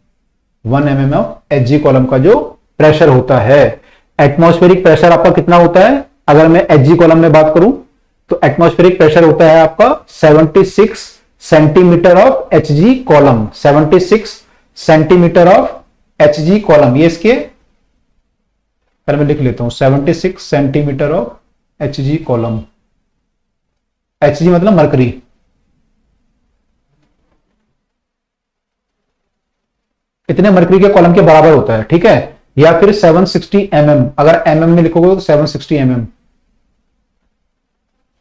1 mm ऑफ Hg कॉलम का जो प्रेशर होता है। एटमॉस्फेरिक प्रेशर आपका कितना होता है? अगर मैं Hg कॉलम में बात करूं तो एटमॉस्फेरिक प्रेशर होता है आपका 76 centimetre of Hg column, 76 centimetre of Hg column. ये इसके, पहले मैं लिख लेता हूं, 76 centimetre of Hg column. Hg मतलब मरकरी। इतने मरकरी के कॉलम के बराबर होता है, ठीक है। या फिर 760 mm, अगर mm में लिखोगे तो 760 mm,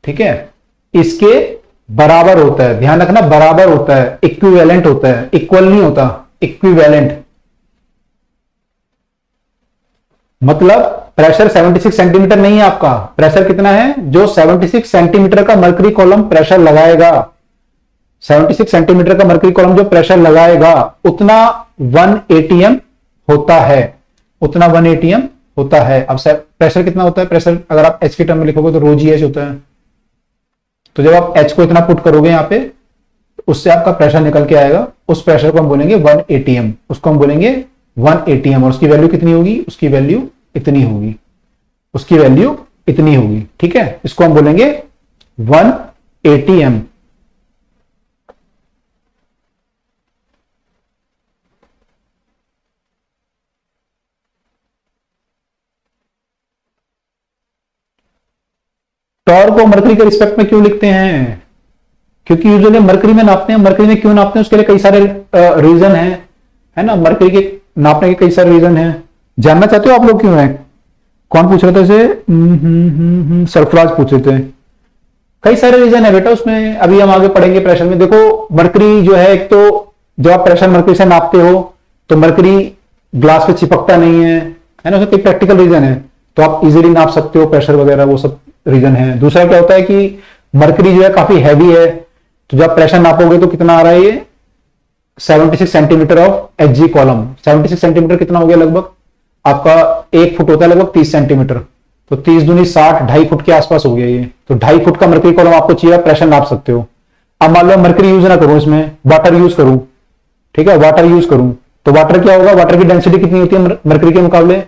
ठीक है। इसके बराबर होता है, ध्यान रखना, बराबर होता है, इक्विवेलेंट होता है, इक्वल नहीं होता, इक्विवेलेंट। मतलब प्रेशर 76 सेंटीमीटर नहीं है आपका, प्रेशर कितना है, जो 76 सेंटीमीटर का मर्करी कॉलम प्रेशर लगाएगा, 76 सेंटीमीटर का मर्करी कॉलम जो प्रेशर लगाएगा उतना 1 एटीएम होता है, उतना 1 एटीएम होता है। अब प्रेशर कितना होता है, प्रेशर अगर आप एच के टर्म में लिखोगे तो ρg h होता है। तो जब आप एच को इतना पुट करोगे यहां पे, उससे आपका प्रेशर निकल के आएगा, उस प्रेशर को हम बोलेंगे 1 एटीएम, उसको हम बोलेंगे 1 एटीएम। और उसकी वैल्यू कितनी होगी, उसकी वैल्यू इतनी होगी, उसकी वैल्यू इतनी होगी, ठीक है। इसको हम बोलेंगे 1 एटीएम। टॉर्क को मरकरी के रिस्पेक्ट में क्यों लिखते हैं, क्योंकि यूजुअली मरकरी में नापते हैं। मरकरी में क्यों नापते हैं, उसके लिए कई सारे रीजन है ना, मरकरी के नापने के कई सारे रीजन हैं। जानना चाहते हो आप लोग क्यों है? कौन पूछ रहे थे इसे? सरफराज पूछ रहे थे। कई सारे रीजन है बेटा उसमें, अभी हम आगे पढ़ेंगे प्रेशर में। देखो मरकरी जो है, एक तो जब आप प्रेशर मरकरी से नापते हो तो मरकरी ग्लास पे चिपकता नहीं है ना, उसमें कई प्रैक्टिकल रीजन है, तो आप इजीली नाप सकते हो प्रेशर वगैरह, वो सब रीजन है। दूसरा क्या होता है कि मरकरी जो है काफी हैवी है, तो जब प्रेशर नापोगे तो कितना आ रहा है ये 76 centimetre of H G column. 76 centimetre कितना हो गया, लगभग आपका 1 फुट होता है, लगभग 30 सेंटीमीटर, तो 30 दूनी 60, 2.5 फुट के आसपास हो गया ये। तो 2.5 फुट का मरकरी कॉलम आपको चाहिए, प्रेशर नाप सकते हो। अब मान लो मरकरी यूज ना करूं, इसमें वाटर यूज करूं, ठीक है, वाटर यूज करूं तो वाटर क्या होगा, वाटर की डेंसिटी कितनी होती है मरकरी के मुकाबले,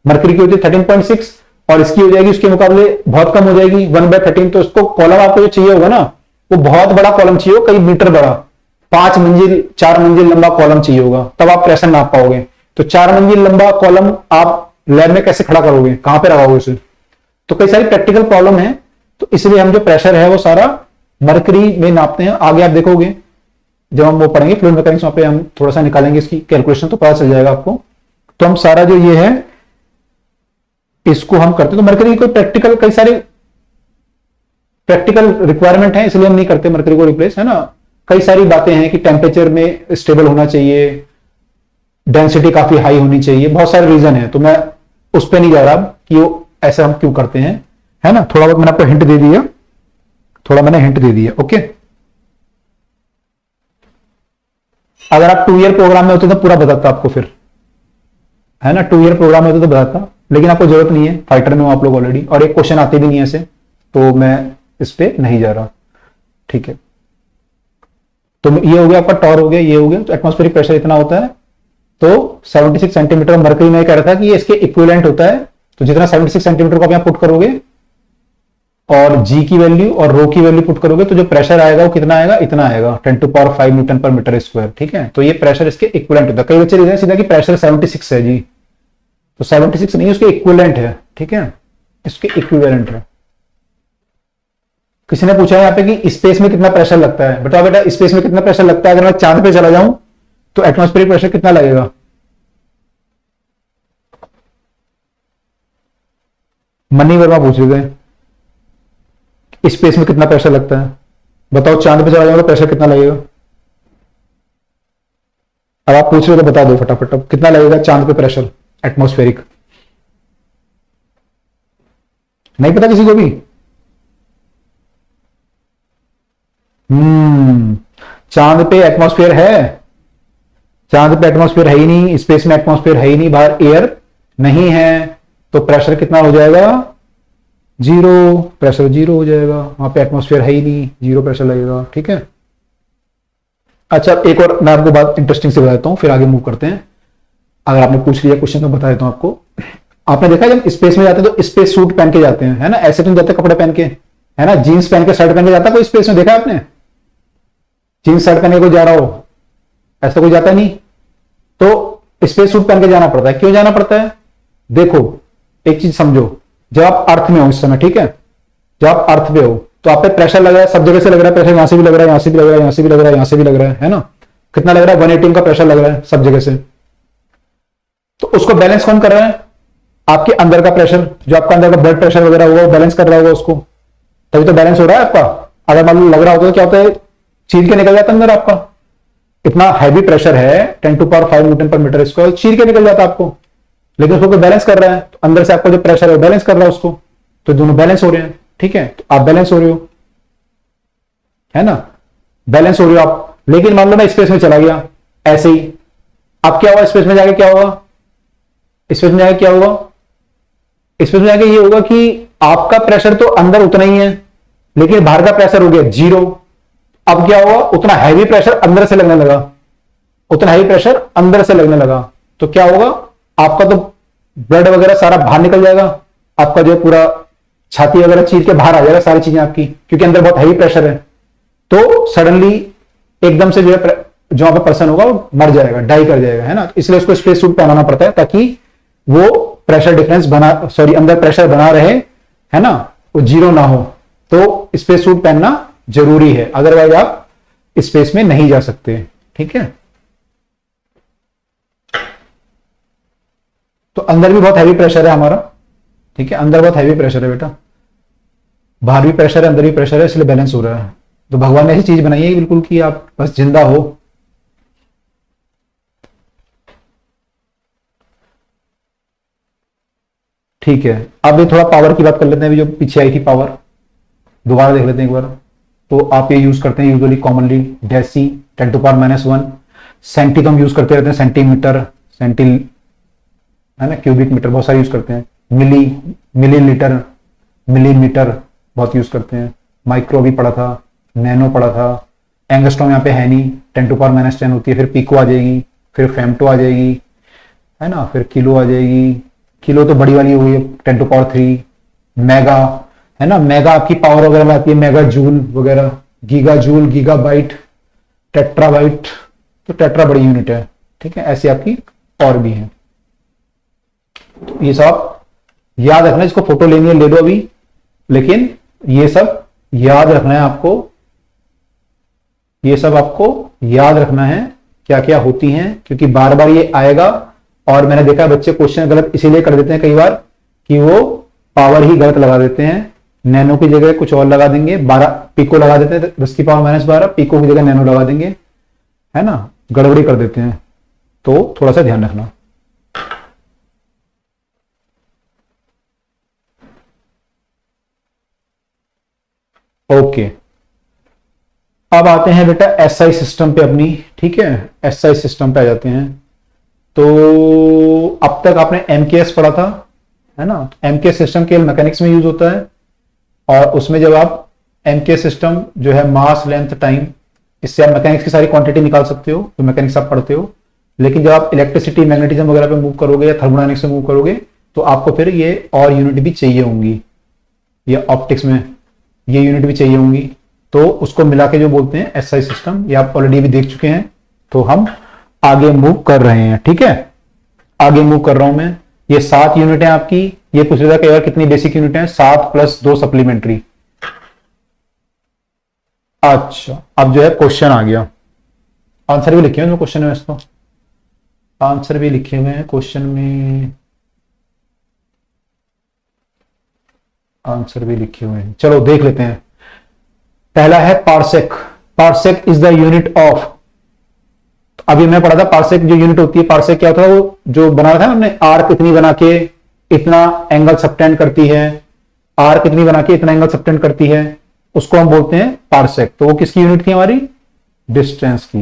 मरकरी की होती है 13.6 और इसकी हो जाएगी उसके मुकाबले बहुत कम हो जाएगी 1/13। तो इसको कॉलम आपको जो चाहिए होगा ना, वो बहुत बड़ा कॉलम चाहिए होगा, कई मीटर बड़ा, 5 मंजिल 4 मंजिल लंबा कॉलम चाहिए होगा, तब आप प्रेशर नाप पाओगे। तो 4 मंजिल लंबा कॉलम आप लैब में कैसे खड़ा करोगे, कहां पे लगाओगे उसे? तो कई सारी प्रैक्टिकल प्रॉब्लम है, तो इसलिए हम जो प्रेशर है वो सारा मरकरी में नापते हैं। आगे आप देखोगे जब हम वो पढ़ेंगे फ्लूइड मैकेनिक्स, वहां पे हम थोड़ा सा निकालेंगे इसकी कैलकुलेशन, तो पता चल जाएगा आपको। तो हम सारा जो ये है इसको हम करते हैं। तो मरकरी की कोई प्रैक्टिकल, कई सारे प्रैक्टिकल रिक्वायरमेंट है, इसलिए हम नहीं करते मरकरी को रिप्लेस, है ना। कई सारी बातें हैं कि टेम्परेचर में स्टेबल होना चाहिए, डेंसिटी काफी हाई होनी चाहिए, बहुत सारे रीजन है, तो मैं उस पर नहीं जा रहा कि वो ऐसा हम क्यों करते हैं, है ना। थोड़ा बहुत मैंने आपको हिंट दे दिया, थोड़ा मैंने हिंट दे दिया, ओके। अगर आप 2 ईयर प्रोग्राम में होते तो पूरा बताता आपको फिर, है ना, 2 ईयर प्रोग्राम में होते तो बताता, लेकिन आपको जरूरत नहीं है, फाइटर में हो आप लोग ऑलरेडी, और एक क्वेश्चन आते भी नहीं है ऐसे, तो मैं इस पे नहीं जा रहा, ठीक है। तो ये हो गया आपका टॉर हो गया, ये हो गया। तो एटमॉस्फेरिक प्रेशर इतना होता है, तो 76 सेंटीमीटर मरकरी में कह रहा था कि ये इसके इक्विवेलेंट होता है। तो जितना 76 सेंटीमीटर को आप यहां पुट करोगे और जी की वैल्यू और रो की वैल्यू पुट करोगे, तो जो प्रेशर आएगा वो कितना आएगा, इतना आएगा, 10⁵ न्यूटन पर मीटर स्क्वायर, ठीक है। तो ये प्रेशर इसके इक्विवेलेंट होता है। कई बच्चे लिखते सीधा कि प्रेशर 76 है जी, तो 76 नहीं, उसके इक्विवेलेंट है, ठीक है, इसके इक्विवेलेंट है। किसी ने पूछा है यहाँ पे कि स्पेस में कितना प्रेशर लगता है, बताओ बेटा स्पेस में कितना प्रेशर लगता है। अगर मैं चांद पे चला जाऊं तो एटमॉस्फेरिक प्रेशर कितना लगेगा? मनी वर्मा पूछ रहे थे स्पेस में कितना प्रेशर लगता है, बताओ चांद पे चला जाऊं तो प्रेशर कितना लगेगा। अब आप पूछ रहे हो तो बता दो फटाफट, अब कितना लगेगा चांद पे प्रेशर एटमॉस्फेरिक? नहीं पता किसी को भी? चांद पे एटमॉस्फेयर है? चांद पे एटमॉस्फेयर है ही नहीं, स्पेस में एटमॉस्फेयर है ही नहीं, बाहर एयर नहीं है, तो प्रेशर कितना हो जाएगा? 0, प्रेशर 0 हो जाएगा, वहां पे एटमॉस्फेयर है ही नहीं, 0 प्रेशर लगेगा, ठीक है। अच्छा एक और मैं आपको बात इंटरेस्टिंग से बताता हूं, फिर आगे मूव करते हैं। अगर आपने पूछ लिया क्वेश्चन तो बता देता हूं आपको। आपने देखा जब स्पेस में जाते हैं तो स्पेस सूट पहन के जाते हैं, है ना, ऐसे तो जाते कपड़े पहन के, है ना, जीन्स पहन के शर्ट पहन के जाता कोई स्पेस में, देखा आपने? जीन्स शर्ट पहन के कोई जा रहा हो, ऐसा कोई जाता नहीं, तो स्पेस सूट पहन के जाना पड़ता है। क्यों जाना पड़ता है? देखो एक चीज समझो, जब आप अर्थ में हो इस समय, ठीक है, जब आप अर्थ पे हो तो आप पे प्रेशर लग रहा है, सब जगह से लग रहा है प्रेशर, यहां से भी लग रहा है, यहां से भी लग रहा है, यहां से भी लग रहा है, यहां से भी लग रहा है ना। कितना लग रहा है? 180 का प्रेशर लग रहा है सब जगह से। तो उसको बैलेंस कौन कर रहा है? आपके अंदर का प्रेशर, जो आपका अंदर का ब्लड प्रेशर वगैरह होगा वो बैलेंस कर रहा होगा उसको, तभी तो बैलेंस हो रहा है आपका। अगर मान लो लग रहा होता तो क्या होता है, चीर के निकल जाता अंदर आपका। इतना हैवी प्रेशर है 10⁵ न्यूटन पर मीटर स्क्वायर, चीर के निकल जाता आपको। लेकिन उसको बैलेंस कर रहा है, तो अंदर से आपका जो प्रेशर है वो बैलेंस कर रहा है उसको, तो दोनों बैलेंस हो रहे हैं। ठीक है, तो आप बैलेंस हो रहे हो, है ना, बैलेंस हो रहे हो आप। लेकिन मान लो मैं स्पेस में चला गया ऐसे ही, अब क्या हुआ, स्पेस में जाके क्या होगा, स्पेस में जाके क्या होगा, स्पेस में जाके ये होगा कि आपका प्रेशर तो अंदर उतना ही है, लेकिन बाहर का प्रेशर हो गया जीरो। अब क्या हुआ, उतना हैवी प्रेशर अंदर से लगने लगा, उतना हैवी प्रेशर अंदर से लगने लगा, तो क्या होगा, आपका तो ब्लड वगैरह सारा बाहर निकल जाएगा, आपका जो पूरा छाती वगैरह चीर के बाहर आ जाएगा सारी चीजें आपकी, क्योंकि अंदर बहुत हैवी प्रेशर है। तो सडनली एकदम से जो है जो वहां पर पर्सन होगा वो मर जाएगा, डाई कर जाएगा, है ना। तो इसलिए उसको स्पेस सूट पहनाना पड़ता है ताकि वो प्रेशर डिफरेंस बना, सॉरी अंदर प्रेशर बना रहे, है ना, वो जीरो ना हो। तो स्पेस सूट पहनना जरूरी है, अदरवाइज आप स्पेस में नहीं जा सकते। ठीक है, तो अंदर भी बहुत हैवी प्रेशर है हमारा। ठीक है, अंदर बहुत हैवी प्रेशर है बेटा, बाहर भी प्रेशर है अंदर भी प्रेशर है, इसलिए बैलेंस हो रहा है। तो भगवान ने ऐसी चीज बनाई है बिल्कुल कि आप बस जिंदा हो। ठीक है, अब ये थोड़ा पावर की बात कर लेते हैं, अभी जो पीछे आई थी पावर, दोबारा देख लेते हैं एक बार। तो आप ये यूज करते हैं यूजुअली कॉमनली डेसी 10⁻⁻1, सेंटी तो हम यूज करते रहते हैं, सेंटीमीटर, सेंटी, है ना, क्यूबिक मीटर बहुत सारे यूज करते हैं, मिलीलीटर, मिलीमीटर बहुत यूज करते हैं, माइक्रो भी पढ़ा था, नैनो पढ़ा था, एंगस्ट्रॉम यहाँ पे है नहीं, 10⁻10 होती है, फिर पिको आ जाएगी, फिर फेम्टो आ जाएगी, है ना, फिर किलो आ जाएगी, किलो तो बड़ी वाली हो गई 10⁻3, मेगा, है ना, मेगा आपकी पावर वगैरह में आती है, मेगा जूल वगैरह, giga joule, giga bite, terabyte, तो टेट्रा बड़ी यूनिट है। ठीक है, ऐसी आपकी और भी है। तो ये सब याद रखना, इसको फोटो लेंगे ले लो अभी, लेकिन ये सब याद रखना है आपको, ये सब आपको याद रखना है क्या क्या होती हैं, क्योंकि बार बार ये आएगा। और मैंने देखा बच्चे क्वेश्चन गलत इसीलिए कर देते हैं कई बार कि वो पावर ही गलत लगा देते हैं, नैनो की जगह कुछ और लगा देंगे, 12 पिको लगा देते हैं, 10⁻⁻12 पिको की जगह नैनो लगा देंगे, है ना, गड़बड़ी कर देते हैं। तो थोड़ा सा ध्यान रखना। ओके, अब आते हैं बेटा एसआई सिस्टम पे अपनी। ठीक है, एसआई सिस्टम पे आ जाते हैं। तो अब तक आपने एमकेएस पढ़ा था, है ना, एमकेएस सिस्टम केवल मैकेनिक्स में यूज होता है, और उसमें जब आप एमकेएस सिस्टम जो है मास लेंथ टाइम, इससे आप मैकेनिक्स की सारी क्वांटिटी निकाल सकते हो, तो मैकेनिक्स आप पढ़ते हो। लेकिन जब आप इलेक्ट्रिसिटी मैग्नेटिज्म वगैरह पे मूव करोगे या थर्मोडायनेमिक्स में मूव करोगे, तो आपको फिर ये और यूनिट भी चाहिए होंगी, या ऑप्टिक्स में ये यूनिट भी चाहिए होंगी, तो उसको मिला के जो बोलते हैं एसआई सिस्टम, ये आप ऑलरेडी भी देख चुके हैं। तो हम आगे मूव कर रहे हैं। ठीक है, आगे मूव कर रहा हूं मैं। ये 7 यूनिट है आपकी, ये पूछ रहा था कितनी बेसिक यूनिट है, 7 + 2 सप्लीमेंट्री। अच्छा, अब जो है क्वेश्चन आ गया, आंसर भी लिखे हुए क्वेश्चन में, इसको आंसर भी लिखे हुए हैं क्वेश्चन में, आंसर भी लिखे हुए हैं, चलो देख लेते हैं। पहला है parsec, parsec is the unit of, अभी मैं पढ़ा था पार्सेक जो यूनिट होती है, पार्सेक क्या होता है, वो जो बना था हमने, आर्क इतनी बना के इतना एंगल सबटेंड करती है, आर्क इतनी बना के इतना एंगल सबटेंड करती है, उसको हम बोलते हैं पार्सेक। तो वो किसकी यूनिट थी हमारी, डिस्टेंस की।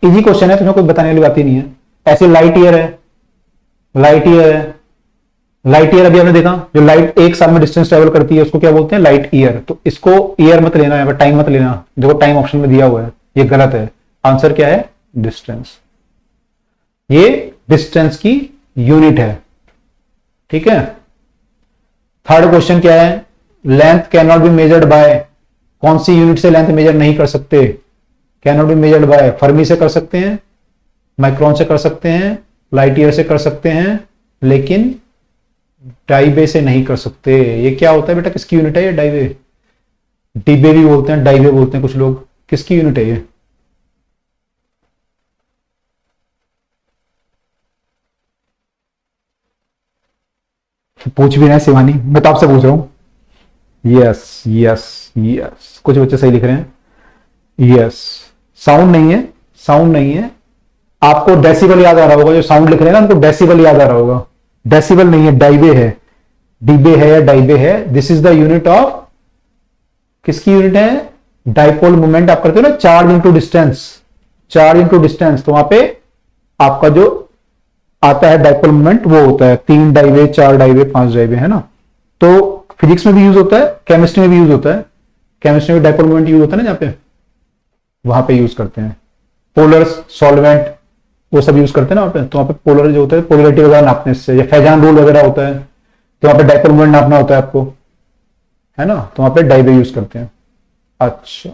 इजी क्वेश्चन है, तुम्हें कुछ बताने वाली बात ही नहीं है। ऐसे लाइट ईयर है, लाइट ईयर है, लाइट ईयर अभी हमने देखा जो लाइट 1 साल में डिस्टेंस ट्रेवल करती है उसको क्या बोलते हैं, लाइट ईयर। तो इसको ईयर मत लेना है, टाइम मत लेना, देखो टाइम ऑप्शन में दिया हुआ है, ये गलत है। आंसर क्या है, डिस्टेंस, ये डिस्टेंस की यूनिट है। ठीक है, थर्ड क्वेश्चन क्या है, length can not be measured by, कौन सी यूनिट से लेंथ मेजर नहीं कर सकते, can not be measured by, Fermi से कर सकते हैं, माइक्रोन से कर सकते हैं, लाइट ईयर से कर सकते हैं, लेकिन डाइवे से नहीं कर सकते। ये क्या होता है बेटा, किसकी यूनिट है ये, डाइवे, डिबे भी बोलते हैं, डाइवे बोलते हैं कुछ लोग, किसकी यूनिट है ये, पूछ भी रहे हैं शिवानी, मैं तो आपसे पूछ रहा हूं। यस यस यस, कुछ बच्चे सही लिख रहे हैं, यस। साउंड नहीं है, साउंड नहीं है, आपको डेसिबल याद आ रहा होगा, जो साउंड लिख रहे हैं ना उनको डेसिबल याद आ रहा होगा। डेसिबल नहीं है, डाइबे है, डीबे है या डाइबे है। This is the unit of, किसकी यूनिट है? Dipole moment. आप करते हो ना charge into distance, charge into distance, तो वहां पे आपका जो आता है डाइपोल मोमेंट वो होता है 3 डाइवे, 4 डाइवे, 5 डाइवे, है ना। तो फिजिक्स में भी यूज होता है, केमिस्ट्री में भी यूज होता है। केमिस्ट्री में डाइपोल मोमेंट यूज होता है ना, जहां पे वहां पे यूज करते हैं। पोलर्स, सॉल्वेंट, वो सब यूज करते हैं ना वहां पे। तो वहां पे पोलर जो होता है, पोलरिटी वगैरह नापने से, या फैजान रूल वगैरह होता है, तो वहां पे डाइपोल मोमेंट नापना होता है आपको, है ना। तो वहां पे डाइवे यूज करते हैं। अच्छा,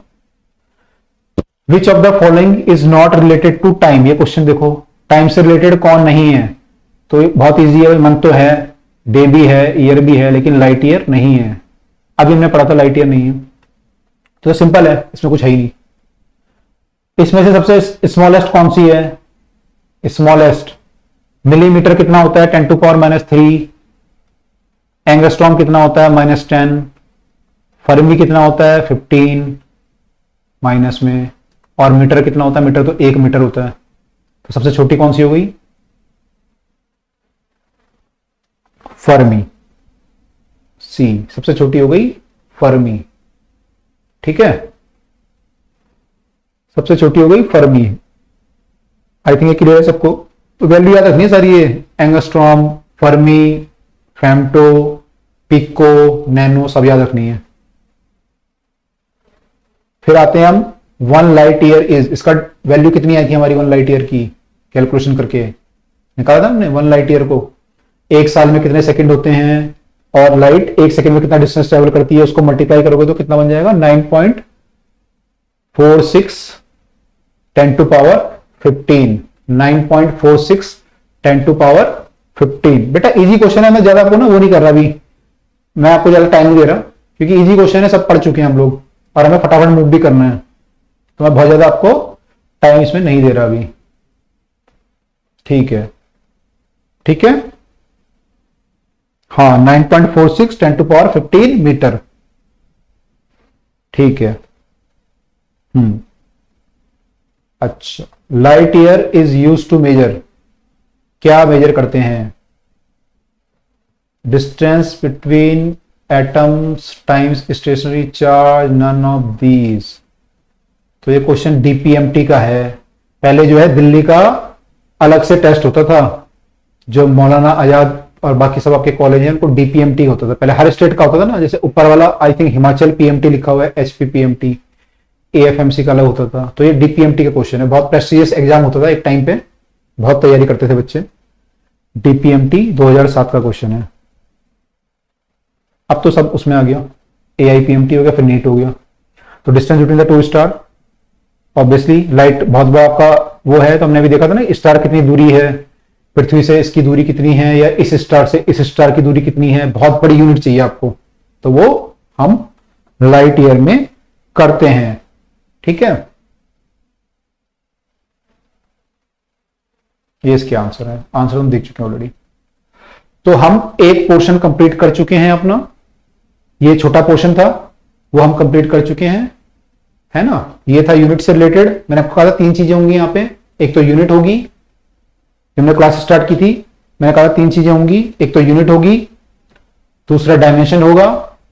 which of the following is not related to time? ये क्वेश्चन देखो, टाइम से रिलेटेड कौन नहीं है? तो बहुत इजी है, मंथ तो है, डे भी है, ईयर भी है, लेकिन लाइट ईयर नहीं है। अभी हमने पढ़ा था लाइट ईयर नहीं है, तो सिंपल है, इसमें कुछ है ही नहीं। इसमें से सबसे स्मॉलेस्ट कौन सी है? स्मॉलेस्ट मिलीमीटर कितना होता है? 10⁻³ एंगस्ट्रॉम कितना होता है? -10। फर्मी कितना होता है? 15 माइनस में। और मीटर कितना होता है? मीटर तो 1 मीटर होता है। तो सबसे छोटी कौन सी हो गई? फर्मी, सी सबसे छोटी हो गई, फर्मी। ठीक है, सबसे छोटी हो गई फर्मी। आई थिंक ये क्लियर है सबको। तो वैल्यू याद रखनी है सारी, ये angstrom, fermi, femto, pico, nano, सब याद रखनी है। फिर आते हैं हम 1 लाइट ईयर इज, इसका वैल्यू कितनी आई थी हमारी 1 लाइट ईयर की? कैलकुलेशन करके निकाला था हमने 1 लाइट ईयर को। एक साल में कितने सेकंड होते हैं, और लाइट 1 सेकंड में कितना डिस्टेंस ट्रेवल करती है, उसको मल्टीप्लाई करोगे तो कितना बन जाएगा? 9.46 10⁻15। 9.46 10⁻15। बेटा इजी क्वेश्चन है, मैं ज्यादा आपको ना वो नहीं कर रहा अभी, मैं आपको ज्यादा टाइम नहीं दे रहा, क्योंकि इजी क्वेश्चन है, सब पढ़ चुके हैं हम लोग, और हमें फटाफट मूव भी करना है। तो मैं बहुत ज्यादा आपको टाइम इसमें नहीं दे रहा अभी। ठीक है, ठीक है, हाँ 9.46 10⁻15 मीटर। ठीक है। अच्छा, light year is use to measure, क्या मेजर करते हैं? Distance between atoms times stationary charge, none of these. तो ये क्वेश्चन डीपीएमटी का है। पहले जो है दिल्ली का अलग से टेस्ट होता था, जो मौलाना आजाद और बाकी सब आपके कॉलेज हैं उनको डीपीएमटी होता था। पहले हर स्टेट का होता था ना, जैसे ऊपर वाला आई थिंक हिमाचल पीएमटी लिखा हुआ है, एचपीपीएमटी, एएफएमसी का अलग होता था। तो ये डीपीएमटी का क्वेश्चन है, बहुत प्रेस्टिजियस एग्जाम होता था एक टाइम पे, बहुत तैयारी करते थे बच्चे। डीपीएमटी 2007 का क्वेश्चन है। अब तो सब उसमें आ गया, एआईपीएमटी हो गया, फिर नीट हो गया। तो distance between the 2 star, obviously light बहुत बड़ा आपका वो है, तो हमने भी देखा था ना स्टार कितनी दूरी है पृथ्वी से, इसकी दूरी कितनी है, या इस स्टार से इस स्टार की दूरी कितनी है, बहुत बड़ी यूनिट चाहिए आपको, तो वो हम लाइट ईयर में करते हैं। ठीक है, ये इसके आंसर है, आंसर हम देख चुके हैं ऑलरेडी। तो हम एक पोर्शन कंप्लीट कर चुके हैं अपना, ये छोटा पोर्शन था वो हम कंप्लीट कर चुके हैं, है ना। ये था यूनिट से रिलेटेड। मैंने आपको कहा था 3 चीजें होंगी यहाँ पे, एक तो यूनिट होगी, हमने क्लास स्टार्ट की थी, मैंने कहा 3 चीजें होंगी, एक तो यूनिट होगी, दूसरा डायमेंशन होगा,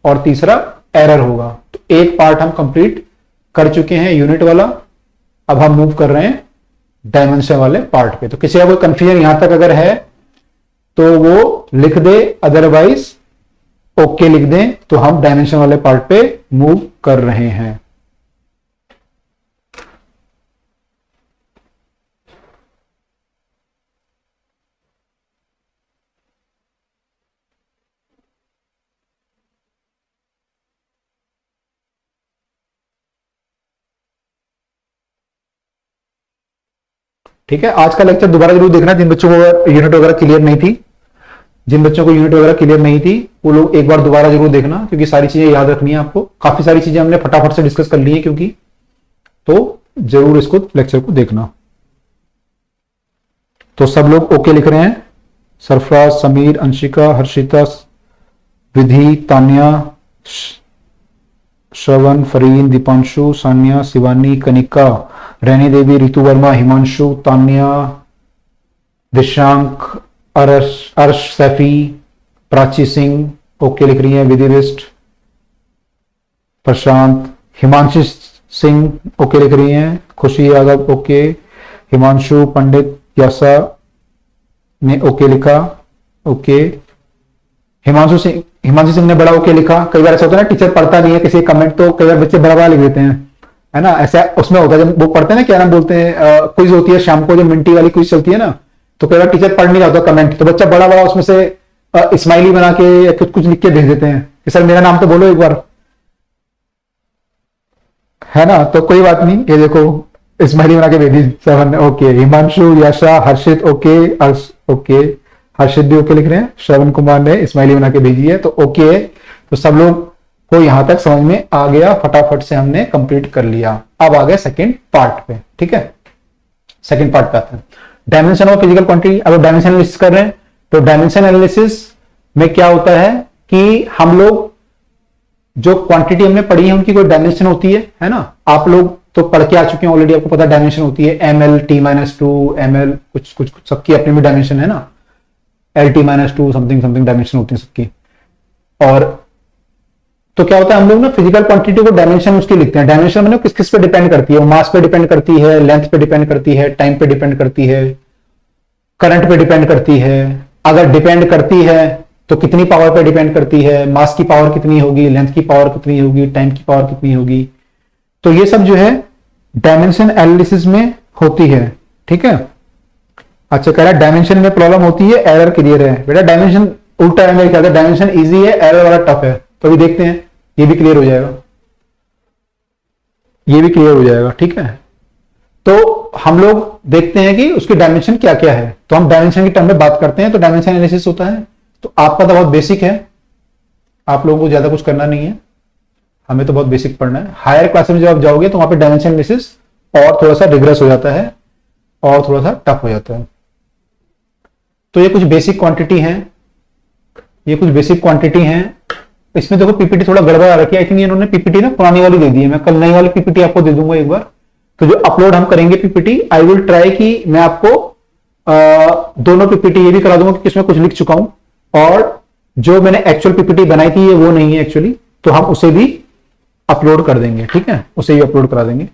और तीसरा एरर होगा। तो एक पार्ट हम कंप्लीट कर चुके हैं यूनिट वाला, अब हम मूव कर रहे हैं डायमेंशन वाले पार्ट पे। तो किसी का कोई कंफ्यूजन यहां तक अगर है तो वो लिख दे, अदरवाइज ओके लिख दें, तो हम डायमेंशन वाले पार्ट पे मूव कर रहे हैं। ठीक है, आज का लेक्चर दोबारा जरूर देखना, जिन बच्चों को यूनिट वगैरह क्लियर नहीं थी, जिन बच्चों को यूनिट वगैरह क्लियर नहीं थी वो लोग एक बार दोबारा जरूर देखना, क्योंकि सारी चीजें याद रखनी है आपको। काफी सारी चीजें हमने फटाफट से डिस्कस कर ली है क्योंकि, तो जरूर इसको लेक्चर को देखना। तो सब लोग ओके लिख रहे हैं, सरफराज, समीर, अंशिका, हर्षिता, विधि, तान्या, श्रवण, फरीन, दीपांशु, सान्या, शिवानी, कनिका, रैनी देवी, रितु वर्मा, हिमांशु, तान्या, दिशांक, अर्श सैफी, प्राची सिंह ओके लिख रही है, विधि बिस्ट, प्रशांत, हिमांशु सिंह ओके लिख रही हैं, खुशी यादव ओके, हिमांशु पंडित यासा ने ओके लिखा ओके, हिमांशु सिंह ने बड़ा ओके लिखा। कई बार ऐसा होता है ना, टीचर पढ़ता नहीं है किसी कमेंट, तो कई बार बच्चे बड़ा बड़ा लिख देते हैं, है ना, ऐसा उसमें होता है। जब वो पढ़ते हैं ना, क्या नाम बोलते हैं, क्विज होती है शाम को, जो मिंटी वाली क्विज चलती है ना, तो कई बार टीचर पढ़ नहीं रहा होता कमेंट, तो बच्चा बड़ा बड़ा उसमें से स्माइली बना के या कुछ कुछ लिख के भेज देते हैं कि सर मेरा नाम तो बोलो एक बार, है ना। तो कोई बात नहीं, ये देखो स्माइली बना के भेजी सेवन ने ओके, हिमांशु, यशा, हर्षित ओके, ओके, हर्षित भी ओके लिख रहे हैं, श्रवण कुमार ने स्माइली बना के भेजी है, तो ओके। तो सब लोग को यहां तक समझ में आ गया, फटाफट से हमने कंप्लीट कर लिया। अब आ गए सेकंड पार्ट पे, ठीक है, सेकंड पार्ट पे आते हैं, डायमेंशन ऑफ फिजिकल क्वांटिटी। अब डायमेंशन एनालिसिस कर रहे हैं, तो डायमेंशन एनालिसिस में क्या होता है कि हम लोग जो क्वांटिटी हमने पढ़ी है उनकी कोई डायमेंशन होती है ना। आप लोग तो पढ़ के आ चुके हैं ऑलरेडी, आपको पता डायमेंशन होती है ml, t-2 ml, कुछ कुछ सबकी अपनी भी डायमेंशन है ना, lt-2 समथिंग समथिंग डायमेंशन होती है सबकी। और तो क्या होता है, हम लोग ना फिजिकल क्वांटिटी को डायमेंशन उसकी लिखते हैं। डायमेंशन मतलब किस किस पे डिपेंड करती है, मास पे डिपेंड करती है, लेंथ पे डिपेंड करती है, टाइम पे डिपेंड करती है, करंट पे डिपेंड करती है। अगर डिपेंड करती है तो कितनी पावर पे डिपेंड करती है, मास की पावर कितनी होगी, लेंथ की पावर कितनी होगी, टाइम की पावर कितनी होगी। तो ये सब जो है डायमेंशन एनालिसिस में होती है, ठीक है। अच्छा, कह रहा है डायमेंशन में प्रॉब्लम होती है, एरर क्लियर है। बेटा डायमेंशन उल्टा है मेरे ख्याल से, डायमेंशन इजी है, एरर वाला टफ है। तो अभी देखते हैं, ये भी क्लियर हो जाएगा, ये भी क्लियर हो जाएगा, ठीक है। तो हम लोग देखते हैं कि उसकी डायमेंशन क्या क्या है। तो हम डायमेंशन की टर्म में बात करते हैं, तो डायमेंशन एनालिसिस होता है। तो आपका तो बहुत बेसिक है, आप लोगों को ज्यादा कुछ करना नहीं है, हमें तो बहुत बेसिक पढ़ना है। हायर क्लास में जब आप जाओगे तो वहां पे डायमेंशन एनालिसिस और थोड़ा सा रिग्रेस हो जाता है और थोड़ा सा टफ हो जाता है। तो ये कुछ बेसिक क्वांटिटी हैं, ये कुछ बेसिक क्वांटिटी हैं। इसमें देखो पीपीटी थोड़ा गड़बड़ आ रखी है, आई थिंक इन्होंने पीपीटी ना पुरानी वाली दे दी है। मैं कल नई वाली पीपीटी आपको दे दूंगा एक बार। तो जो अपलोड हम करेंगे पीपीटी, आई विल ट्राई कि मैं आपको दोनों पीपीटी ये भी करा दूंगा कि इसमें कुछ लिख चुका हूं, और जो मैंने एक्चुअल पीपीटी बनाई थी ये वो नहीं है एक्चुअली, तो हम उसे भी अपलोड कर देंगे, ठीक है, उसे भी अपलोड करा देंगे।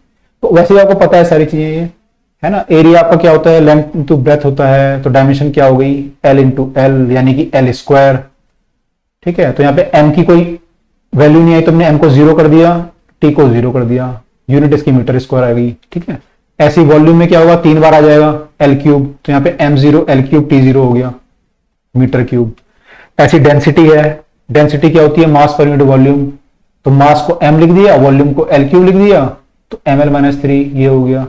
तो वैसे भी आपको पता है सारी चीजें ये, है ना। एरिया आपका क्या होता है, लेंथ इंटू ब्रेथ होता है। तो डायमेंशन क्या हो गई, एल इंटू एल, यानी कि एल स्क्वायर, ठीक है। तो यहाँ पे m की कोई वैल्यू नहीं आई तो हमने m को 0 कर दिया, t को 0 कर दिया, यूनिट इसकी मीटर स्क्वायर आ गई, ठीक है। ऐसी वॉल्यूम में क्या होगा, 3 बार आ जाएगा l क्यूब, तो यहाँ पे m0 l क्यूब t0 हो गया मीटर क्यूब। ऐसी डेंसिटी है, डेंसिटी क्या होती है, मास पर यूनिट वॉल्यूम। तो मास को m लिख दिया, वॉल्यूम को l क्यूब लिख दिया, तो ml-3 ये हो गया।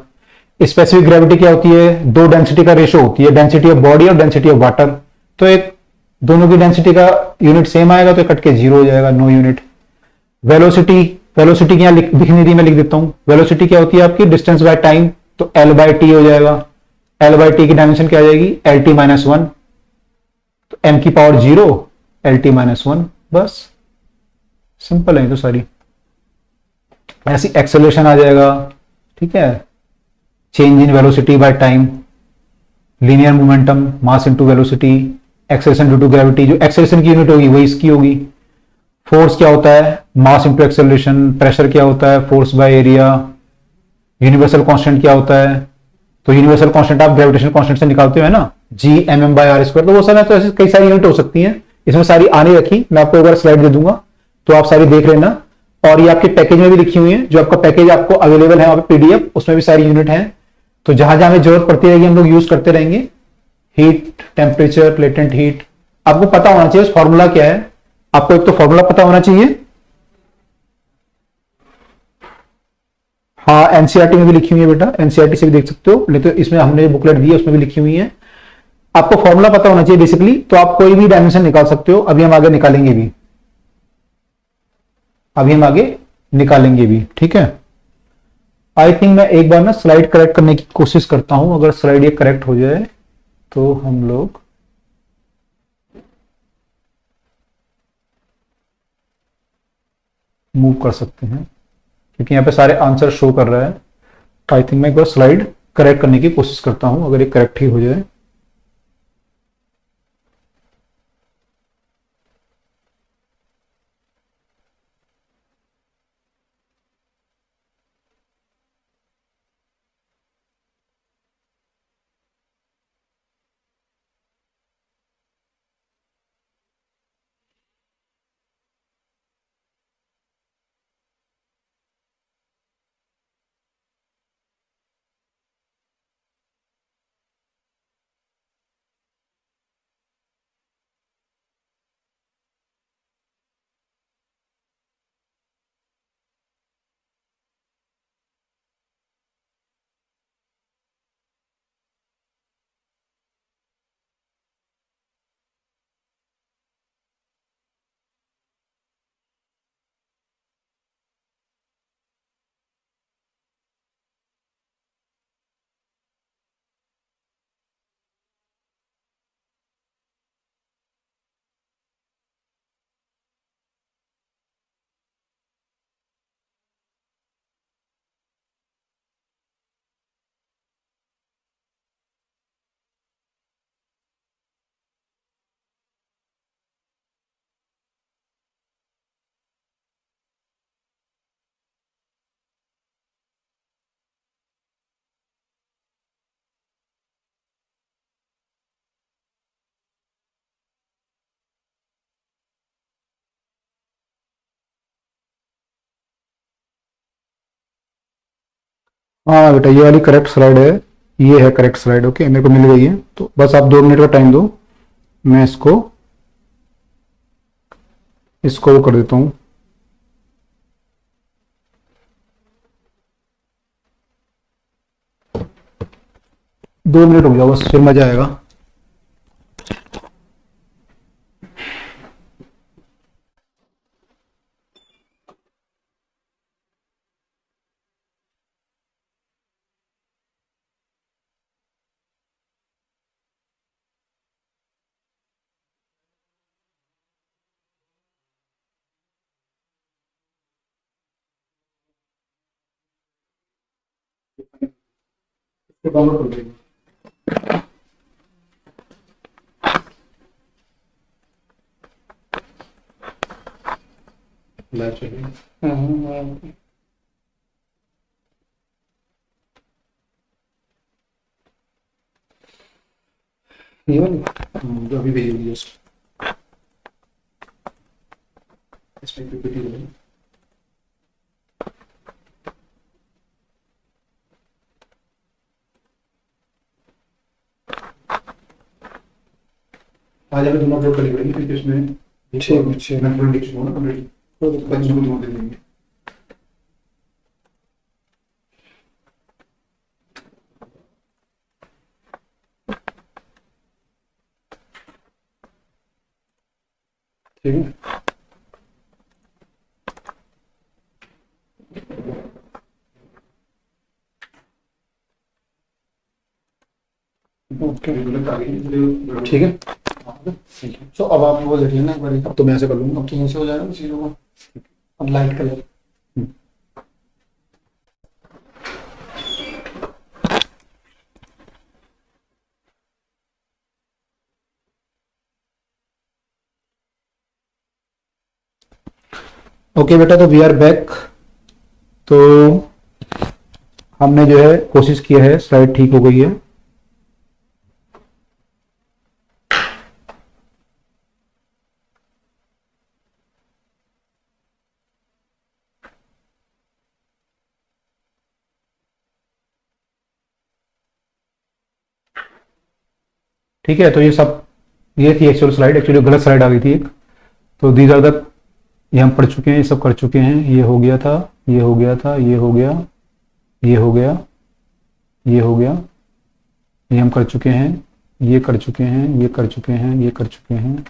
स्पेसिफिक ग्रेविटी क्या होती है, दो डेंसिटी का रेशो होती है, डेंसिटी ऑफ बॉडी और डेंसिटी ऑफ वाटर। तो एक दोनों की डेंसिटी का यूनिट सेम आएगा तो कट के 0 हो जाएगा, नो यूनिट। वेलोसिटी, वेलोसिटी यहां दिख नहीं रही, मैं लिख देता हूं। वेलोसिटी क्या होती है आपकी, डिस्टेंस बाय टाइम, तो L बाय टी हो जाएगा। L बाय टी की डायमेंशन क्या आ जाएगी, LT-1, तो m की पावर 0, LT-1, बस सिंपल है तो सारी। ऐसी एक्सेलरेशन आ जाएगा, ठीक है, change in velocity by time, linear momentum, mass into velocity, acceleration due to gravity, जो एक्सेलरेशन की यूनिट होगी वही इसकी होगी। फोर्स क्या होता है, मास इनटू एक्सेलरेशन। प्रेशर क्या होता है, force by area. Universal constant क्या होता है, तो यूनिवर्सल कांस्टेंट आप ग्रेविटेशनल कांस्टेंट से निकालते हो ना, G/m/r²। तो वो सब है, तो ऐसे कई सारी यूनिट हो सकती हैं, इसमें सारी आने रखी, मैं आपको एक बार स्लाइड दे दूंगा तो आप सारी देख लेना। और ये आपके पैकेज में भी लिखी हुई है, जो आपका पैकेज आपको अवेलेबल है वहां पे पीडीएफ, उसमें भी सारी यूनिट है। तो जहां जहां हमें जरूरत पड़ती रहेगी हम लोग यूज करते रहेंगे। हीट, टेम्परेचर, लेटेंट हीट, आपको पता होना चाहिए फॉर्मूला क्या है। आपको एक तो फॉर्मूला पता होना चाहिए, हाँ एनसीईआरटी में भी लिखी हुई है बेटा, एनसीईआरटी से भी देख सकते हो, नहीं तो इसमें हमने बुकलेट दी है उसमें भी लिखी हुई है। आपको फॉर्मूला पता होना चाहिए बेसिकली, तो आप कोई भी डायमेंशन निकाल सकते हो। अभी हम आगे निकालेंगे भी, अभी हम आगे निकालेंगे भी, ठीक है। आई थिंक मैं एक बार ना स्लाइड करेक्ट करने की कोशिश करता हूं, अगर स्लाइड ये करेक्ट हो जाए तो हम लोग मूव कर सकते हैं, क्योंकि यहां पे सारे आंसर शो कर रहा है। आई थिंक मैं एक बार स्लाइड करेक्ट करने की कोशिश करता हूं, अगर ये करेक्ट ही हो जाए। हाँ बेटा, ये वाली करेक्ट स्लाइड है, ये है करेक्ट स्लाइड। ओके, मेरे को मिल गई है, तो बस आप 2 मिनट का टाइम दो, मैं इसको वो कर देता हूँ। दो मिनट हो गया बस, फिर मजा आएगा। डाउनलोड कर देंगे। लाइव चलिए। ये वाली जो अभी भेजी हुई है इसमें पीपीटी है। आज हमें दोनों अपलोड करनी पड़ेगी क्योंकि इसमें ठीक है कंट्रोडिक्शन हो ना ऑलरेडी, तो बच्चों को दोनों दे देंगे। ठीक है, ओके ठीक है। तो अब आप वो देखिए ना एक बार, अब तो मैं ऐसे कर लूंगा। अब तो यहीं से हो जाएगा चीजों को। अब लाइट कलर ओके बेटा, तो वी आर बैक। तो हमने जो है कोशिश किया है, स्लाइड ठीक हो गई है। ठीक है, तो ये थी एक्चुअल स्लाइड, एक्चुअली गलत स्लाइड आ गई थी एक। तो दीज आर द, ये हम पढ़ चुके हैं, ये सब कर चुके हैं। ये हो गया था, ये हो गया था, ये हो गया, ये हो गया, ये हो गया, ये हम कर चुके हैं, ये कर चुके हैं, ये कर चुके हैं, ये कर चुके हैं,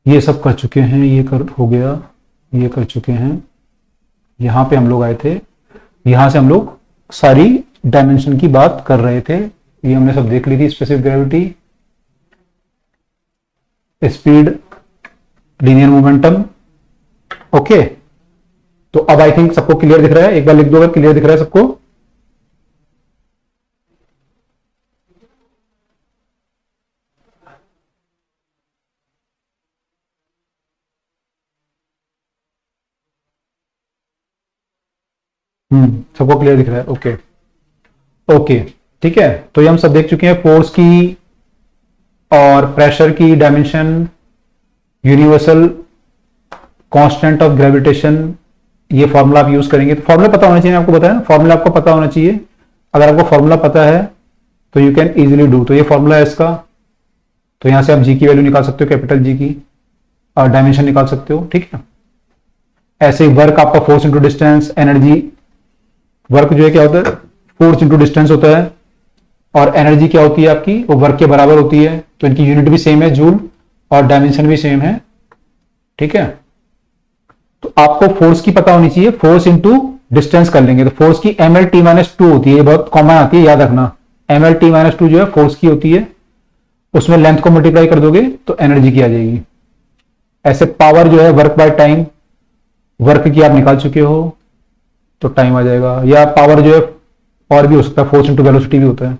ये सब कर चुके हैं, ये कर हो गया, ये कर चुके हैं। यहाँ पे हम लोग आए थे, यहाँ से हम लोग सारी डायमेंशन की बात कर रहे थे, ये हमने सब देख ली थी। Specific gravity, speed, linear momentum. Okay, तो अब आई थिंक सबको क्लियर दिख रहा है। एक बार लिख दो अगर क्लियर दिख रहा है सबको। सबको क्लियर दिख रहा है? ओके ओके, ठीक है। तो ये हम सब देख चुके हैं, फोर्स की और प्रेशर की dimension, universal constant of gravitation, ये फॉर्मूला आप यूज करेंगे। तो फॉर्मूला पता होना चाहिए, आपको बताया ना, फॉर्मूला आपको पता होना चाहिए। अगर आपको फॉर्मूला पता है तो यू कैन इजीली डू। तो ये फॉर्मूला है इसका, तो यहां से आप जी की वैल्यू निकाल सकते हो, कैपिटल जी की, और डायमेंशन निकाल सकते हो, ठीक है। ऐसे ही वर्क आपका force into distance, energy, work जो है क्या होता है, फोर्स इंटू डिस्टेंस होता है, और एनर्जी क्या होती है आपकी, वो वर्क के बराबर होती है। तो इनकी यूनिट भी सेम है, जूल, और डायमेंशन भी सेम है, ठीक है। तो आपको फोर्स की पता होनी चाहिए, फोर्स इंटू डिस्टेंस कर लेंगे। तो फोर्स की M L T minus two होती है, ये बहुत कॉमन आती है, याद रखना। M L T minus two जो है फोर्स की होती है, उसमें लेंथ को मल्टीप्लाई कर दोगे तो एनर्जी की आ जाएगी। ऐसे पावर जो है वर्क बाय टाइम, वर्क की आप निकाल चुके हो तो टाइम आ जाएगा। या पावर जो है और भी हो सकता है, फोर्स इंटू वेलोसिटी भी होता है।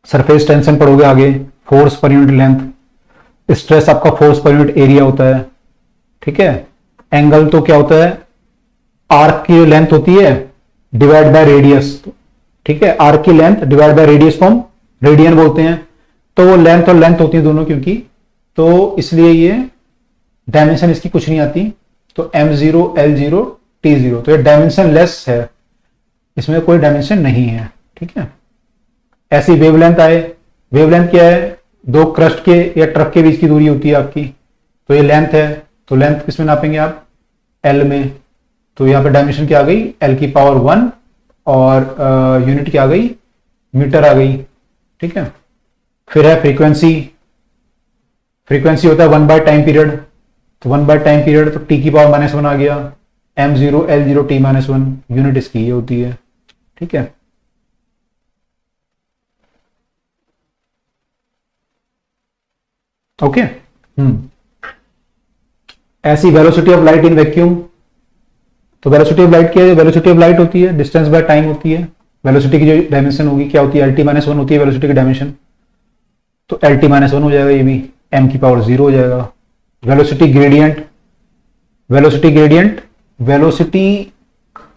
सरफेस टेंशन पढ़ोगे आगे, फोर्स पर यूनिट लेंथ। स्ट्रेस आपका फोर्स पर यूनिट एरिया होता है, ठीक है। एंगल तो क्या होता है, आर्क की लेंथ होती है डिवाइड बाय रेडियस, ठीक है। आर्क की लेंथ डिवाइड बाय रेडियस को हम रेडियन बोलते हैं। तो वो लेंथ और लेंथ होती है दोनों, क्योंकि तो इसलिए ये डायमेंशन इसकी कुछ नहीं आती। तो m0 l0 t0, तो ये डायमेंशन लेस है, इसमें कोई डायमेंशन नहीं है, ठीक है। ऐसी वेवलेंथ आए, वेवलेंथ क्या है, दो क्रस्ट के या ट्रक के बीच की दूरी होती है आपकी, तो ये लेंथ है। तो लेंथ किसमें नापेंगे आप, एल में। तो यहां पे डायमेंशन क्या आ गई, एल की पावर 1, और यूनिट क्या आ गई, मीटर आ गई, ठीक है। फिर है फ्रीक्वेंसी, फ्रीक्वेंसी होता है 1 बाय टाइम पीरियड। तो 1 बाय टाइम पीरियड, तो टी की पावर -1 आ गया, m0 l0 t -1, यूनिट इसकी ये होती है, ठीक है। ओके, ऐसी velocity of light in vacuum. तो वेलोसिटी ऑफ लाइट क्या है, वेलोसिटी ऑफ लाइट होती है डिस्टेंस बाय टाइम होती है। वेलोसिटी की जो डायमेंशन होगी क्या होती है, lt -1 होती है वेलोसिटी की डायमेंशन। तो lt -1 हो जाएगा, ये भी m की पावर 0 हो जाएगा। Velocity gradient, velocity gradient, velocity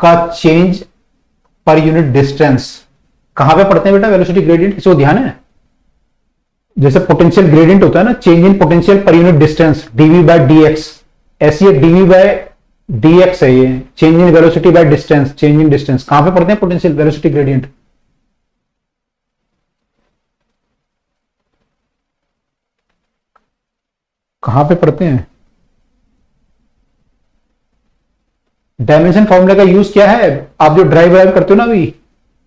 का चेंज पर यूनिट डिस्टेंस। कहां पे पढ़ते हैं बेटा वेलोसिटी ग्रेडियंट, किसी को ध्यान है? जैसे पोटेंशियल ग्रेडियंट होता है ना, change in potential per unit distance, dv by dx, ऐसी ये dv बाय dx है, ये change in velocity by distance, change in distance. कहां पे पढ़ते हैं पोटेंशियल वेलोसिटी ग्रेडियंट? कहां पे पढ़ते हैं? डायमेंशन फॉर्मूला का यूज क्या है, आप जो ड्राइव करते हो ना, अभी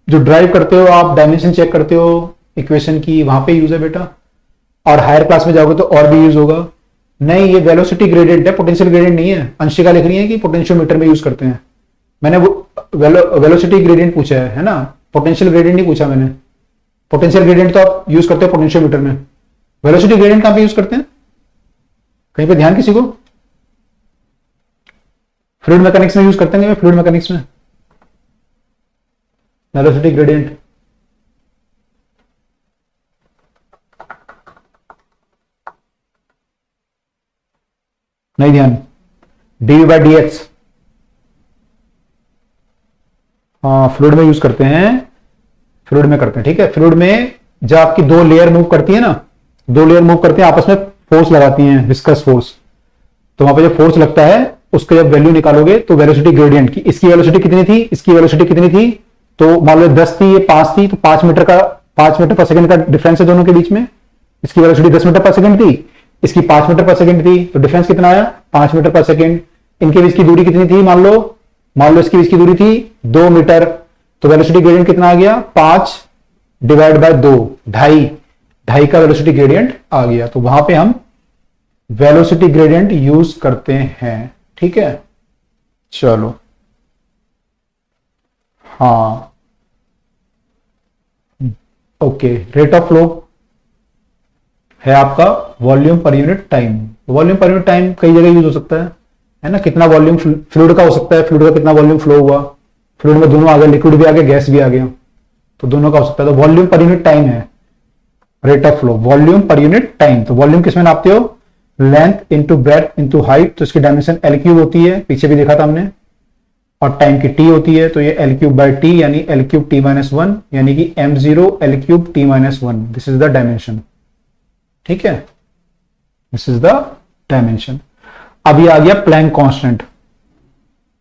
जो ड्राइव करते हो आप डायमेंशन चेक करते हो इक्वेशन की, वहां पे यूज है बेटा। और हायर क्लास में जाओगे तो और भी यूज होगा। नहीं, ये वेलोसिटी ग्रेडियंट है, पोटेंशियल ग्रेडियंट नहीं है। अंशिका लिख रही है कि पोटेंशियोमीटर में यूज करते हैं। मैंने वो वेलोसिटी ग्रेडियंट पूछा है ना, पोटेंशियल ग्रेडियंट नहीं पूछा मैंने। पोटेंशियल ग्रेडियंट तो आप यूज करते हो पोटेंशियोमीटर में, वेलोसिटी ग्रेडियंट कहां पे यूज करते हैं? कहीं पे ध्यान किसी को? फ्लूइड मैकेनिक्स में यूज करते हैं, फ्लूइड मैकेनिक्स में वेलोसिटी ग्रेडियंट। नहीं ध्यान, dv बाय dx, हाँ फ्लूइड में यूज करते हैं, फ्लूइड में करते हैं, ठीक है। फ्लूइड में जब आपकी दो लेयर मूव करती है ना, दो लेयर मूव करती हैं आपस में, फोर्स लगाती हैं, विस्कस फोर्स। तो वहां पे जब फोर्स लगता है उसके जब वैल्यू निकालोगे तो वेलोसिटी ग्रेडियंट की, इसकी वेलोसिटी कितनी थी, इसकी वेलोसिटी कितनी थी, तो मान लो 10 थी, ये 5 थी, तो 5 मीटर पर सेकंड का डिफरेंस है दोनों के बीच में। इसकी वेलोसिटी 10 मीटर पर सेकंड थी, इसकी 5 मीटर पर सेकंड थी, तो डिफरेंस कितना आया, 5 मीटर पर सेकंड। इनके बीच की दूरी कितनी थी, मान लो इसके बीच की दूरी थी 2 मीटर, तो वेलोसिटी ग्रेडियंट कितना आ गया, 5 डिवाइड बाय 2, 2.5 का वेलोसिटी ग्रेडियंट आ गया। तो वहां पे हम वेलोसिटी ग्रेडियंट यूज करते हैं, ठीक है। चलो, हाँ ओके। रेट ऑफ फ्लो है आपका वॉल्यूम पर यूनिट टाइम। वॉल्यूम पर यूनिट टाइम कई जगह यूज हो सकता है ना। कितना वॉल्यूम फ्लूइड का हो सकता है, फ्लूइड का कितना वॉल्यूम फ्लो हुआ, फ्लूइड में दोनों आ गए, लिक्विड भी आ गया, गैस भी आ गया, तो दोनों का हो सकता है। तो वॉल्यूम पर यूनिट टाइम है रेट ऑफ फ्लो, वॉल्यूम पर यूनिट टाइम। तो वॉल्यूम किसमें नापते हो, length into breadth into height. तो इसकी डायमेंशन L3 होती है, पीछे भी देखा था हमने। और टाइम की टी होती है, तो ये एल क्यूब बाई टी यानी L cube T minus one यानी कि M zero L cube T minus one, this is the dimension. ठीक है, दिस इज द डायमेंशन। अब ये आ गया प्लैंक कांस्टेंट।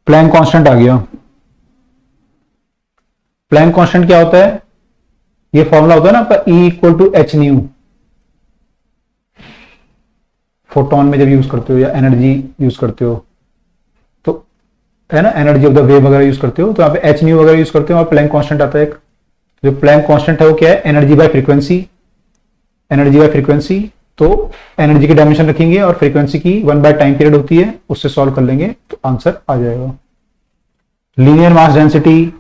प्लैंक कांस्टेंट आ गया। प्लैंक कांस्टेंट क्या होता है? ये फॉर्मूला होता है ना आपका E equal to H nu, photon में जब यूज करते हो या एनर्जी यूज करते हो तो, है ना, एनर्जी ऑफ द वेव वगैरह यूज करते हो तो यहाँ पे एच न्यू वगैरह यूज करते हो और प्लैंक कांस्टेंट आता है एक। जो प्लैंक कांस्टेंट है वो क्या है? Energy by frequency. Energy by frequency, तो एनर्जी की डायमेंशन रखेंगे और फ्रीक्वेंसी की 1 बाय टाइम पीरियड होती है, उससे सॉल्व कर लेंगे तो आंसर आ जाएगा। लीनियर मास डेंसिटी,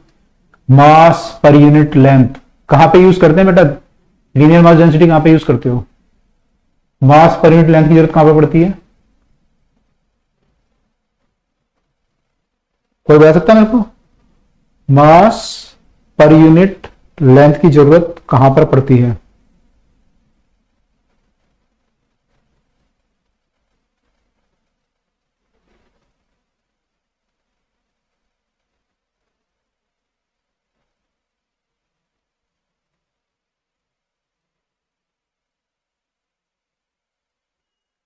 मास पर यूनिट लेंथ कहां पे यूज करते हैं बेटा? लीनियर मास डेंसिटी कहां पे यूज करते हो? मास पर यूनिट लेंथ की जरूरत कहां पे पड़ती है? कोई बता सकता है मेरे को? मास पर यूनिट लेंथ की जरूरत कहां पर पड़ती है?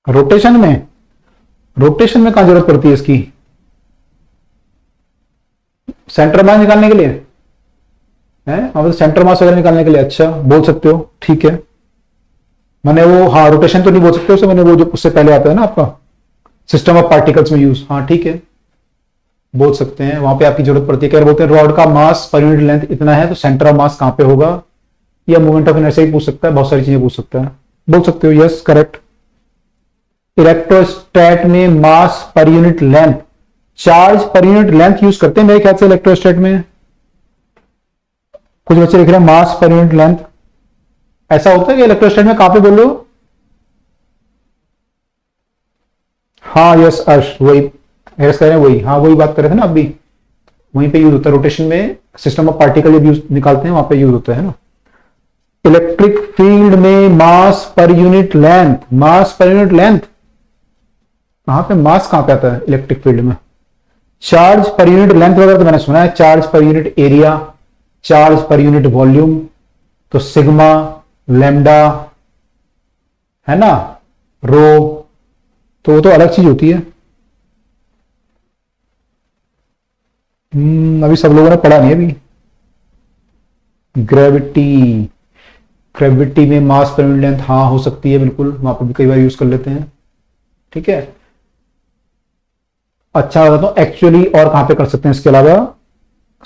रोटेशन में? रोटेशन में कहां जरूरत पड़ती है इसकी? सेंटर मास निकालने के लिए है, मतलब सेंटर मास वगैरह निकालने के लिए। अच्छा, बोल सकते हो, ठीक है। मैंने वो, हाँ, रोटेशन तो नहीं बोल सकते उसे, मैंने वो जो उससे पहले आता है ना आपका सिस्टम ऑफ पार्टिकल्स में यूज, हाँ ठीक है, बोल सकते हैं। वहां पे आपकी जरूरत पड़ती है। क्या बोलते हैं? रॉड का मास पर यूनिट लेंथ इतना है तो सेंटर ऑफ मास कहां पे होगा, या मूवमेंट ऑफ इनर्शिया ही पूछ सकता है, बहुत सारी चीजें पूछ सकता है। बोल सकते हो, यस करेक्ट। इलेक्ट्रोस्टैट में mass per unit length, charge per unit length use करते हैं मेरे ख्याल से इलेक्ट्रोस्टैट में। कुछ बच्चे लिख रहे हैं मास पर यूनिट लेंथ, ऐसा होता है कि इलेक्ट्रोस्टैट में कहां पे बोलो? हाँ यस अर्श, वही हेरस कह रहे हैं, वही, हाँ वही बात कर रहे थे ना अभी, वहीं पे यूज होता है। रोटेशन में सिस्टम ऑफ पार्टिकल जब यूज निकालते हैं वहां पे यूज होता है ना। इलेक्ट्रिक फील्ड में मास पर यूनिट लेंथ, मास पर यूनिट लेंथ कहां पे? मास कहां पे आता है इलेक्ट्रिक फील्ड में? चार्ज पर यूनिट लेंथ वगैरह तो मैंने सुना है, charge per unit area, charge per unit volume, तो सिग्मा, लैम्डा, है ना, रो, तो वो तो अलग चीज होती है। अभी सब लोगों ने पढ़ा नहीं अभी। ग्रेविटी, ग्रेविटी में मास पर यूनिट लेंथ, हाँ हो सकती है बिल्कुल, वहां पर भी कई बार यूज कर लेते हैं। ठीक है, अच्छा बताता हूं एक्चुअली और कहां पे कर सकते हैं इसके अलावा।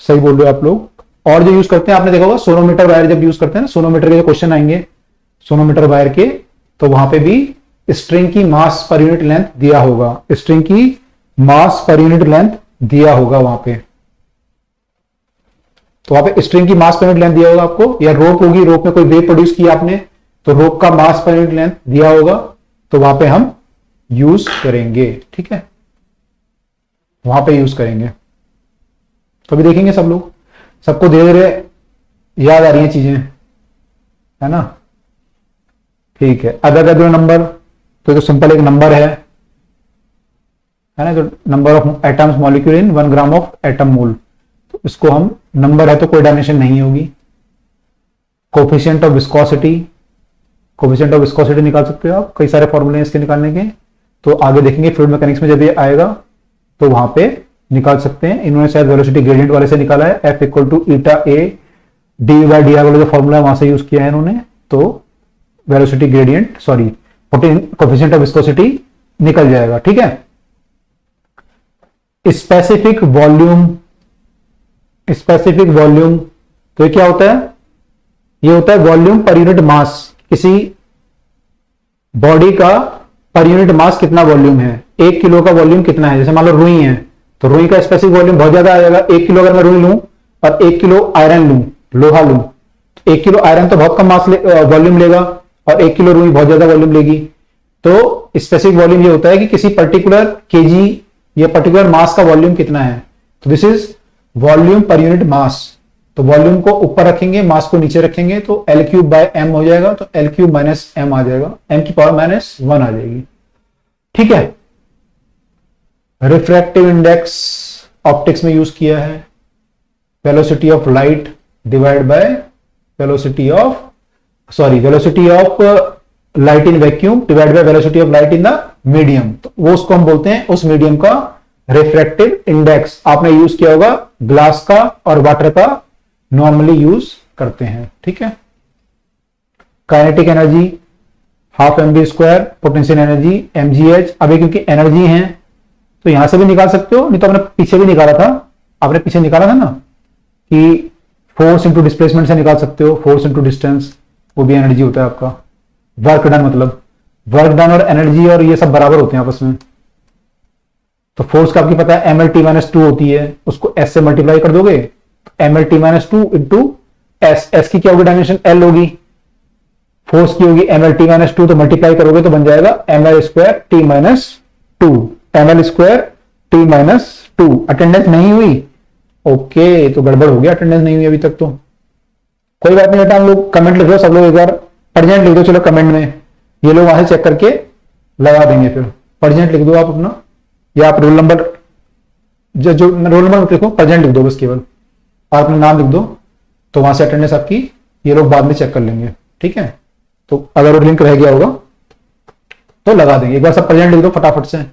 सही बोल रहे हो आप लोग। और जो यूज करते हैं आपने देखा होगा, सोनोमीटर वायर जब यूज करते हैं ना, सोनोमीटर के जो क्वेश्चन आएंगे सोनोमीटर वायर के, तो वहां पे भी स्ट्रिंग की मास पर यूनिट लेंथ दिया होगा, स्ट्रिंग की मास पर यूनिट लेंथ दिया होगा वहां पे। तो वहां पे स्ट्रिंग की मास पर यूनिट लेंथ दिया होगा आपको, या रोप होगी, रोप में कोई वेव प्रोड्यूस किया आपने तो रोप का मास पर यूनिट लेंथ दिया होगा, तो वहां पे हम यूज करेंगे। ठीक है, वहां पे यूज करेंगे। तो अभी देखेंगे सब लोग, सबको धीरे धीरे याद आ रही हैं चीजें, है ना। ठीक है, अदर अदर नंबर, तो सिंपल एक नंबर है ना, तो number of atoms molecule in 1 gram of atom mole, तो इसको हम, नंबर है तो कोई डायमेंशन नहीं होगी। Coefficient of viscosity, coefficient of viscosity निकाल सकते हो आप, कई सारे फॉर्मूले हैं इसके निकालने के, तो आगे देखेंगे फ्लूइड मैकेनिक्स में जब ये आएगा तो वहां पे निकाल सकते हैं। इन्होंने शायद वेलोसिटी ग्रेडियंट वाले से निकाला है, F equal to eta A D by D R वाला जो फॉर्मूला है वहां से यूज किया है इन्होंने, तो velocity gradient, sorry coefficient of viscosity निकल जाएगा। ठीक है, स्पेसिफिक वॉल्यूम, स्पेसिफिक वॉल्यूम, तो ये क्या होता है? ये होता है वॉल्यूम पर यूनिट मास, किसी बॉडी का पर यूनिट मास कितना वॉल्यूम है, 1 किलो का वॉल्यूम कितना है। जैसे मान लो रुई है, तो रुई का स्पेसिफिक वॉल्यूम बहुत ज्यादा आ जाएगा। 1 किलो अगर मैं रुई लूं और 1 किलो आयरन लूं, लोहा लूं, 1 किलो आयरन तो बहुत कम मास वॉल्यूम लेगा और 1 किलो रुई बहुत ज्यादा वॉल्यूम लेगी। तो स्पेसिफिक वॉल्यूम ये होता है कि किसी पर्टिकुलर केजी या पर्टिकुलर मास का वॉल्यूम कितना है, तो this is volume per unit mass. तो वॉल्यूम को ऊपर रखेंगे, मास को नीचे रखेंगे, तो L क्यूब बाय M हो जाएगा, तो L क्यूब माइनस M आ जाएगा, M की पावर माइनस 1 आ जाएगी। ठीक है, रिफ्रैक्टिव इंडेक्स ऑप्टिक्स में यूज किया है, velocity of light divide by velocity of light in vacuum divide by velocity of light in the medium, तो वो उसको हम बोलते हैं उस मीडियम का रिफ्रैक्टिव इंडेक्स। आपने यूज किया होगा ग्लास का और वाटर का नॉर्मली यूज करते हैं, ठीक है। Kinetic energy half M B square, potential energy mgh। अभी क्योंकि एनर्जी है तो यहां से भी निकाल सकते हो, नहीं तो आपने पीछे भी निकाला था, आपने पीछे निकाला था ना कि फोर्स इंटू डिस्प्लेसमेंट से निकाल सकते हो, फोर्स इंटू डिस्टेंस, वो भी एनर्जी होता है आपका। वर्क डन मतलब वर्क डन और एनर्जी और ये सब बराबर होते हैं आपस में। तो फोर्स का आपकी पता है mlt-2 होती है, उसको s से मल्टीप्लाई कर दोगे, mlt-2 इंटू s की क्या होगी डायमेंशन, l होगी, फोर्स की होगी mlt-2, तो मल्टीप्लाई करोगे तो बन जाएगा ml2t-2, ml2t-2। अटेंडेंस नहीं हुई, ओके, तो गड़बड़ हो गया, अटेंडेंस नहीं हुई अभी तक तो कोई बात नहीं बेटा। हम लोग कमेंट लिख दो, सब लोग एक बार प्रेजेंट लिख दो, चलो कमेंट में, ये लोग वहां से चेक करके लगा देंगे। फिर प्रेजेंट लिख दो आप अपना, या आप रोल नंबर जो रोल नंबर मत लिखो, प्रेजेंट लिख दो बस केवल, और अपना नाम लिख दो, तो वहां से अटेंडेंस आपकी ये लोग बाद में चेक कर लेंगे, ठीक है। तो अगर वो लिंक रह गया होगा तो लगा देंगे, एक बार सब प्रेजेंट लिख दो फटाफट से।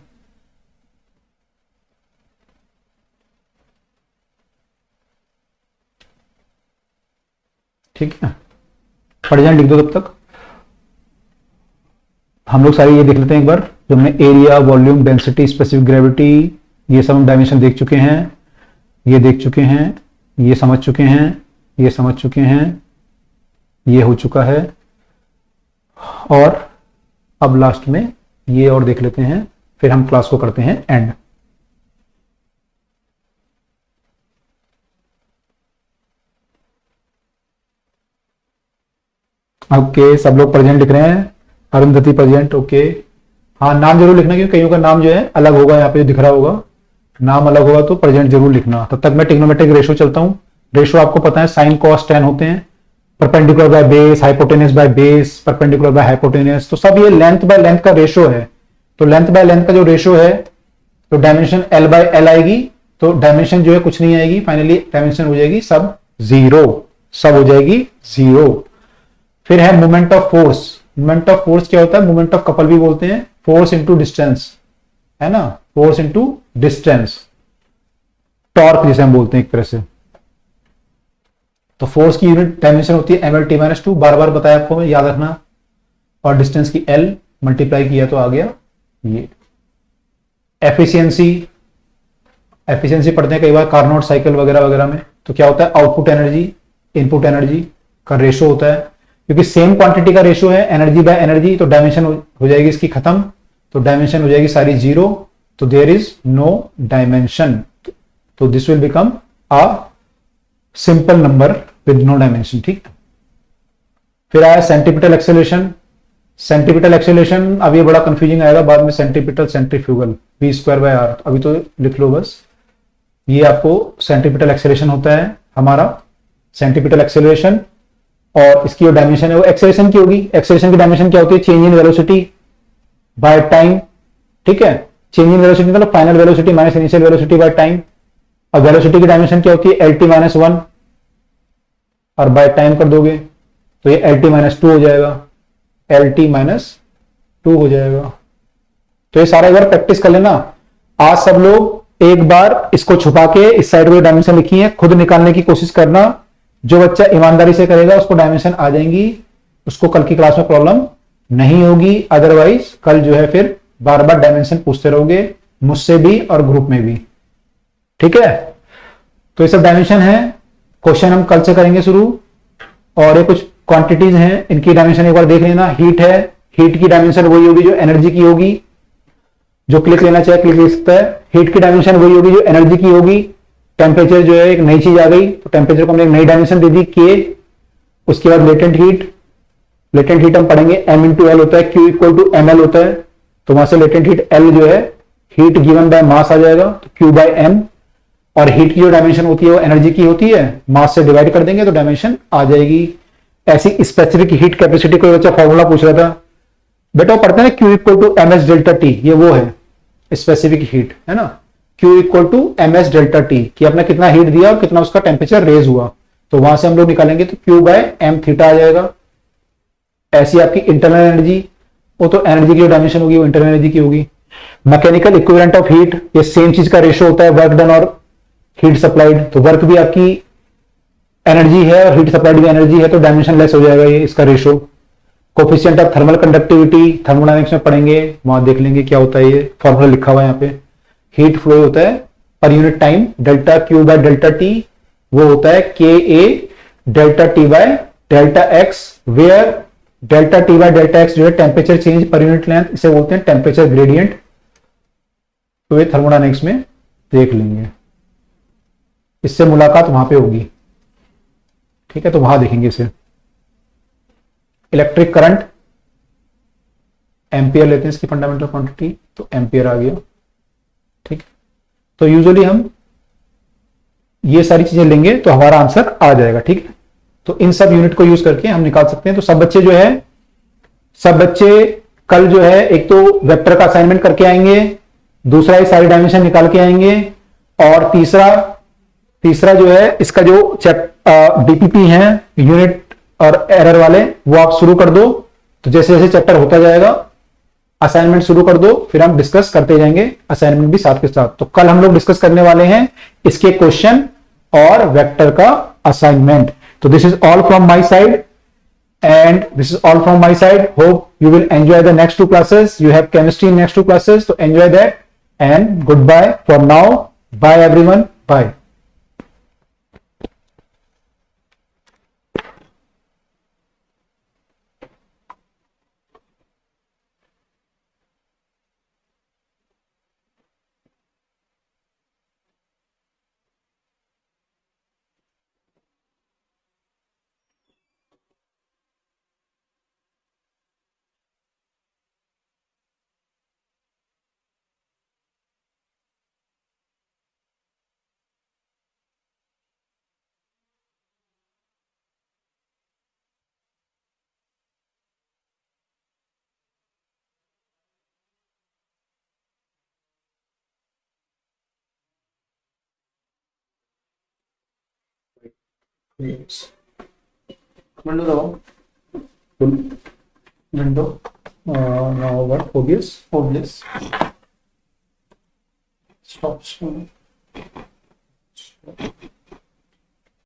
ठीक है, प्रेजेंट लिख दो तब तक। हम लोग सारी ये देख लेते हैं एक बार, जो हमने area, volume, density, specific gravity, ये सब हम डायमेंशन देख चुके हैं, ये देख चुके हैं, ये समझ चुके हैं, ये समझ चुके हैं, ये हो चुका है। और अब लास्ट में ये और देख लेते हैं, फिर हम क्लास को करते हैं एंड। ओके, सब लोग प्रेजेंट लिख रहे हैं, अरुंधति प्रेजेंट, ओके। हाँ, नाम जरूर लिखना, क्योंकि कईयों का नाम जो है अलग होगा, यहाँ पे जो दिख रहा होगा नाम अलग होगा, तो प्रेजेंट जरूर लिखना। तब तक मैं ट्रिग्नोमेट्रिक रेशो चलता हूँ। रेशो आपको पता है साइन कॉस टेन होते हैं, perpendicular by base, hypotenuse by base, perpendicular by hypotenuse, तो सब ये लेंथ बाय लेंथ का रेशो है। तो लेंथ बाय लेंथ का जो रेशो है, तो डायमेंशन l बाय एल आएगी, तो डायमेंशन जो है कुछ नहीं आएगी, फाइनली डायमेंशन हो जाएगी सब जीरो, सब हो जाएगी जीरो। फिर है moment of force. Moment of force क्या होता है, मोमेंट ऑफ कपल भी बोलते हैं, फोर्स इंटू डिस्टेंस, है ना, फोर्स इंटू डिस्टेंस, टॉर्क जिसे हम बोलते हैं एक तरह से। तो फोर्स की यूनिट डायमेंशन होती है mlt-2, बार बार बताया आपको, मैं याद रखना, और डिस्टेंस की l मल्टीप्लाई किया तो आ गया ये। एफिशिएंसी, एफिशिएंसी पढ़ते हैं कई बार कार्नोट साइकिल वगैरह वगैरह में, तो क्या होता है, आउटपुट एनर्जी इनपुट एनर्जी का रेशो होता है, क्योंकि सेम क्वांटिटी का रेशो है एनर्जी बाय एनर्जी, तो डायमेंशन हो जाएगी इसकी खत्म, तो डायमेंशन हो जाएगी सारी जीरो, तो देयर इज नो डायमेंशन, तो this will become a simple number with no dimension, ठीक। फिर आया सेंटीपिटल एक्सेलरेशन। सेंटीपिटल एक्सेलरेशन, अब ये बड़ा कंफ्यूजिंग आएगा बाद में, सेंटीपिटल सेंट्रीफ्यूगल v²/r, अभी तो लिख लो बस, ये आपको सेंटीपिटल एक्सेलरेशन होता है हमारा, सेंटीपिटल एक्सेलरेशन, और इसकी जो डायमेंशन है वो एक्सेलरेशन की होगी। एक्सेलरेशन की डायमेंशन क्या होती है, change in velocity by time, ठीक है, चेंज इन वेलोसिटी मतलब final velocity minus initial velocity by time. और वेलोसिटी की डायमेंशन क्या होती है, lt-1, और बाय टाइम कर दोगे तो ये lt-2 हो जाएगा, lt-2 हो जाएगा। तो ये सारा एक बार प्रैक्टिस कर लेना। आज सब लोग एक बार इसको छुपा के इस साइड में डायमेंशन लिखी है, खुद निकालने की कोशिश करना। जो बच्चा ईमानदारी से करेगा उसको डायमेंशन आ जाएंगी, उसको कल की क्लास में प्रॉब्लम नहीं होगी। अदरवाइज कल जो है फिर बार बार डायमेंशन पूछते रहोगे, मुझसे भी और ग्रुप में भी, ठीक है। तो ये सब डायमेंशन है, क्वेश्चन हम कल से करेंगे शुरू। और ये कुछ क्वांटिटीज हैं, इनकी डायमेंशन एक बार देख लेना। हीट है, हीट की डायमेंशन वही होगी जो एनर्जी की होगी, जो क्लिक लेना चाहे क्लिक ले सकता है। हीट की डायमेंशन वही होगी जो एनर्जी की होगी। टेम्परेचर जो है एक नई चीज आ गई, तो टेम्परेचर को हमने एक नई डायमेंशन दे दी के। उसके बाद लेटेंट हीट, लेटेंट हीट हम पढ़ेंगे m इंटू एल होता है, Q इक्वल टू ml होता है, तो वहां से लेटेंट हीट L जो है हीट गिवन बाय मास आ जाएगा, तो Q बाय m। और हीट की जो डायमेंशन होती है वो एनर्जी की होती है, मास से डिवाइड कर देंगे तो डायमेंशन आ जाएगी। ऐसी स्पेसिफिक हीट कैपेसिटी, कोई बच्चा फॉर्मूला पूछ रहा था बेटा, वो पढ़ते हैं Q equal to ms delta T, ये वो है स्पेसिफिक हीट, है ना। Q equal to M S delta T, कि आपने कितना हीट दिया और कितना उसका टेम्परेचर रेज हुआ, तो वहां से हम लोग निकालेंगे तो Q बाय एम थीटा आ जाएगा। ऐसी आपकी इंटरनल एनर्जी, वो तो एनर्जी की जो डायमेंशन होगी वो इंटरनल एनर्जी की होगी। मैकेनिकल इक्विवेलेंट ऑफ हीट, ये सेम चीज का रेशियो होता है वर्क डन और हीट सप्लाइड, तो वर्क भी आपकी एनर्जी है और हीट सप्लाइड भी एनर्जी है, तो डायमेंशन लेस हो जाएगा ये इसका ratio. Coefficient of thermal conductivity thermodynamics में पढ़ेंगे, वहां देख लेंगे क्या होता है, ये फॉर्मूला लिखा हुआ है यहाँ पे। हीट फ्लो होता है per unit time, delta Q by delta T, वो होता है K A delta T by delta X, where delta T by delta X जो है temperature change per unit length, इसे बोलते हैं टेम्परेचर ग्रेडियंट। तो ये थर्मोडायनेमिक्स में देख लेंगे, इससे मुलाकात वहां पे होगी, ठीक है, तो वहां देखेंगे इसे। इलेक्ट्रिक करंट एम्पियर लेते हैं इसकी फंडामेंटल क्वांटिटी, तो एम्पियर आ गया, ठीक है। तो यूजुअली हम ये सारी चीजें लेंगे तो हमारा आंसर आ जाएगा, ठीक है। तो इन सब यूनिट को यूज करके हम निकाल सकते हैं। तो सब बच्चे जो है, सब बच्चे कल जो है एक तो वेक्टर का असाइनमेंट करके आएंगे, दूसरा ये सारी डायमेंशन निकाल के आएंगे, और तीसरा जो है इसका जो डीपीपी है यूनिट और एरर वाले, वो आप शुरू कर दो। तो जैसे जैसे चैप्टर होता जाएगा असाइनमेंट शुरू कर दो, फिर हम डिस्कस करते जाएंगे असाइनमेंट भी साथ के साथ। तो कल हम लोग डिस्कस करने वाले हैं इसके क्वेश्चन और वेक्टर का असाइनमेंट। तो this is all from my side and this is all from my side. Hope you will enjoy the next two classes. You have chemistry in next two classes, so enjoy that, and goodbye for now. Bye everyone, bye. Yes. Window दबाओ, window Now what? Obvious. obvious stop.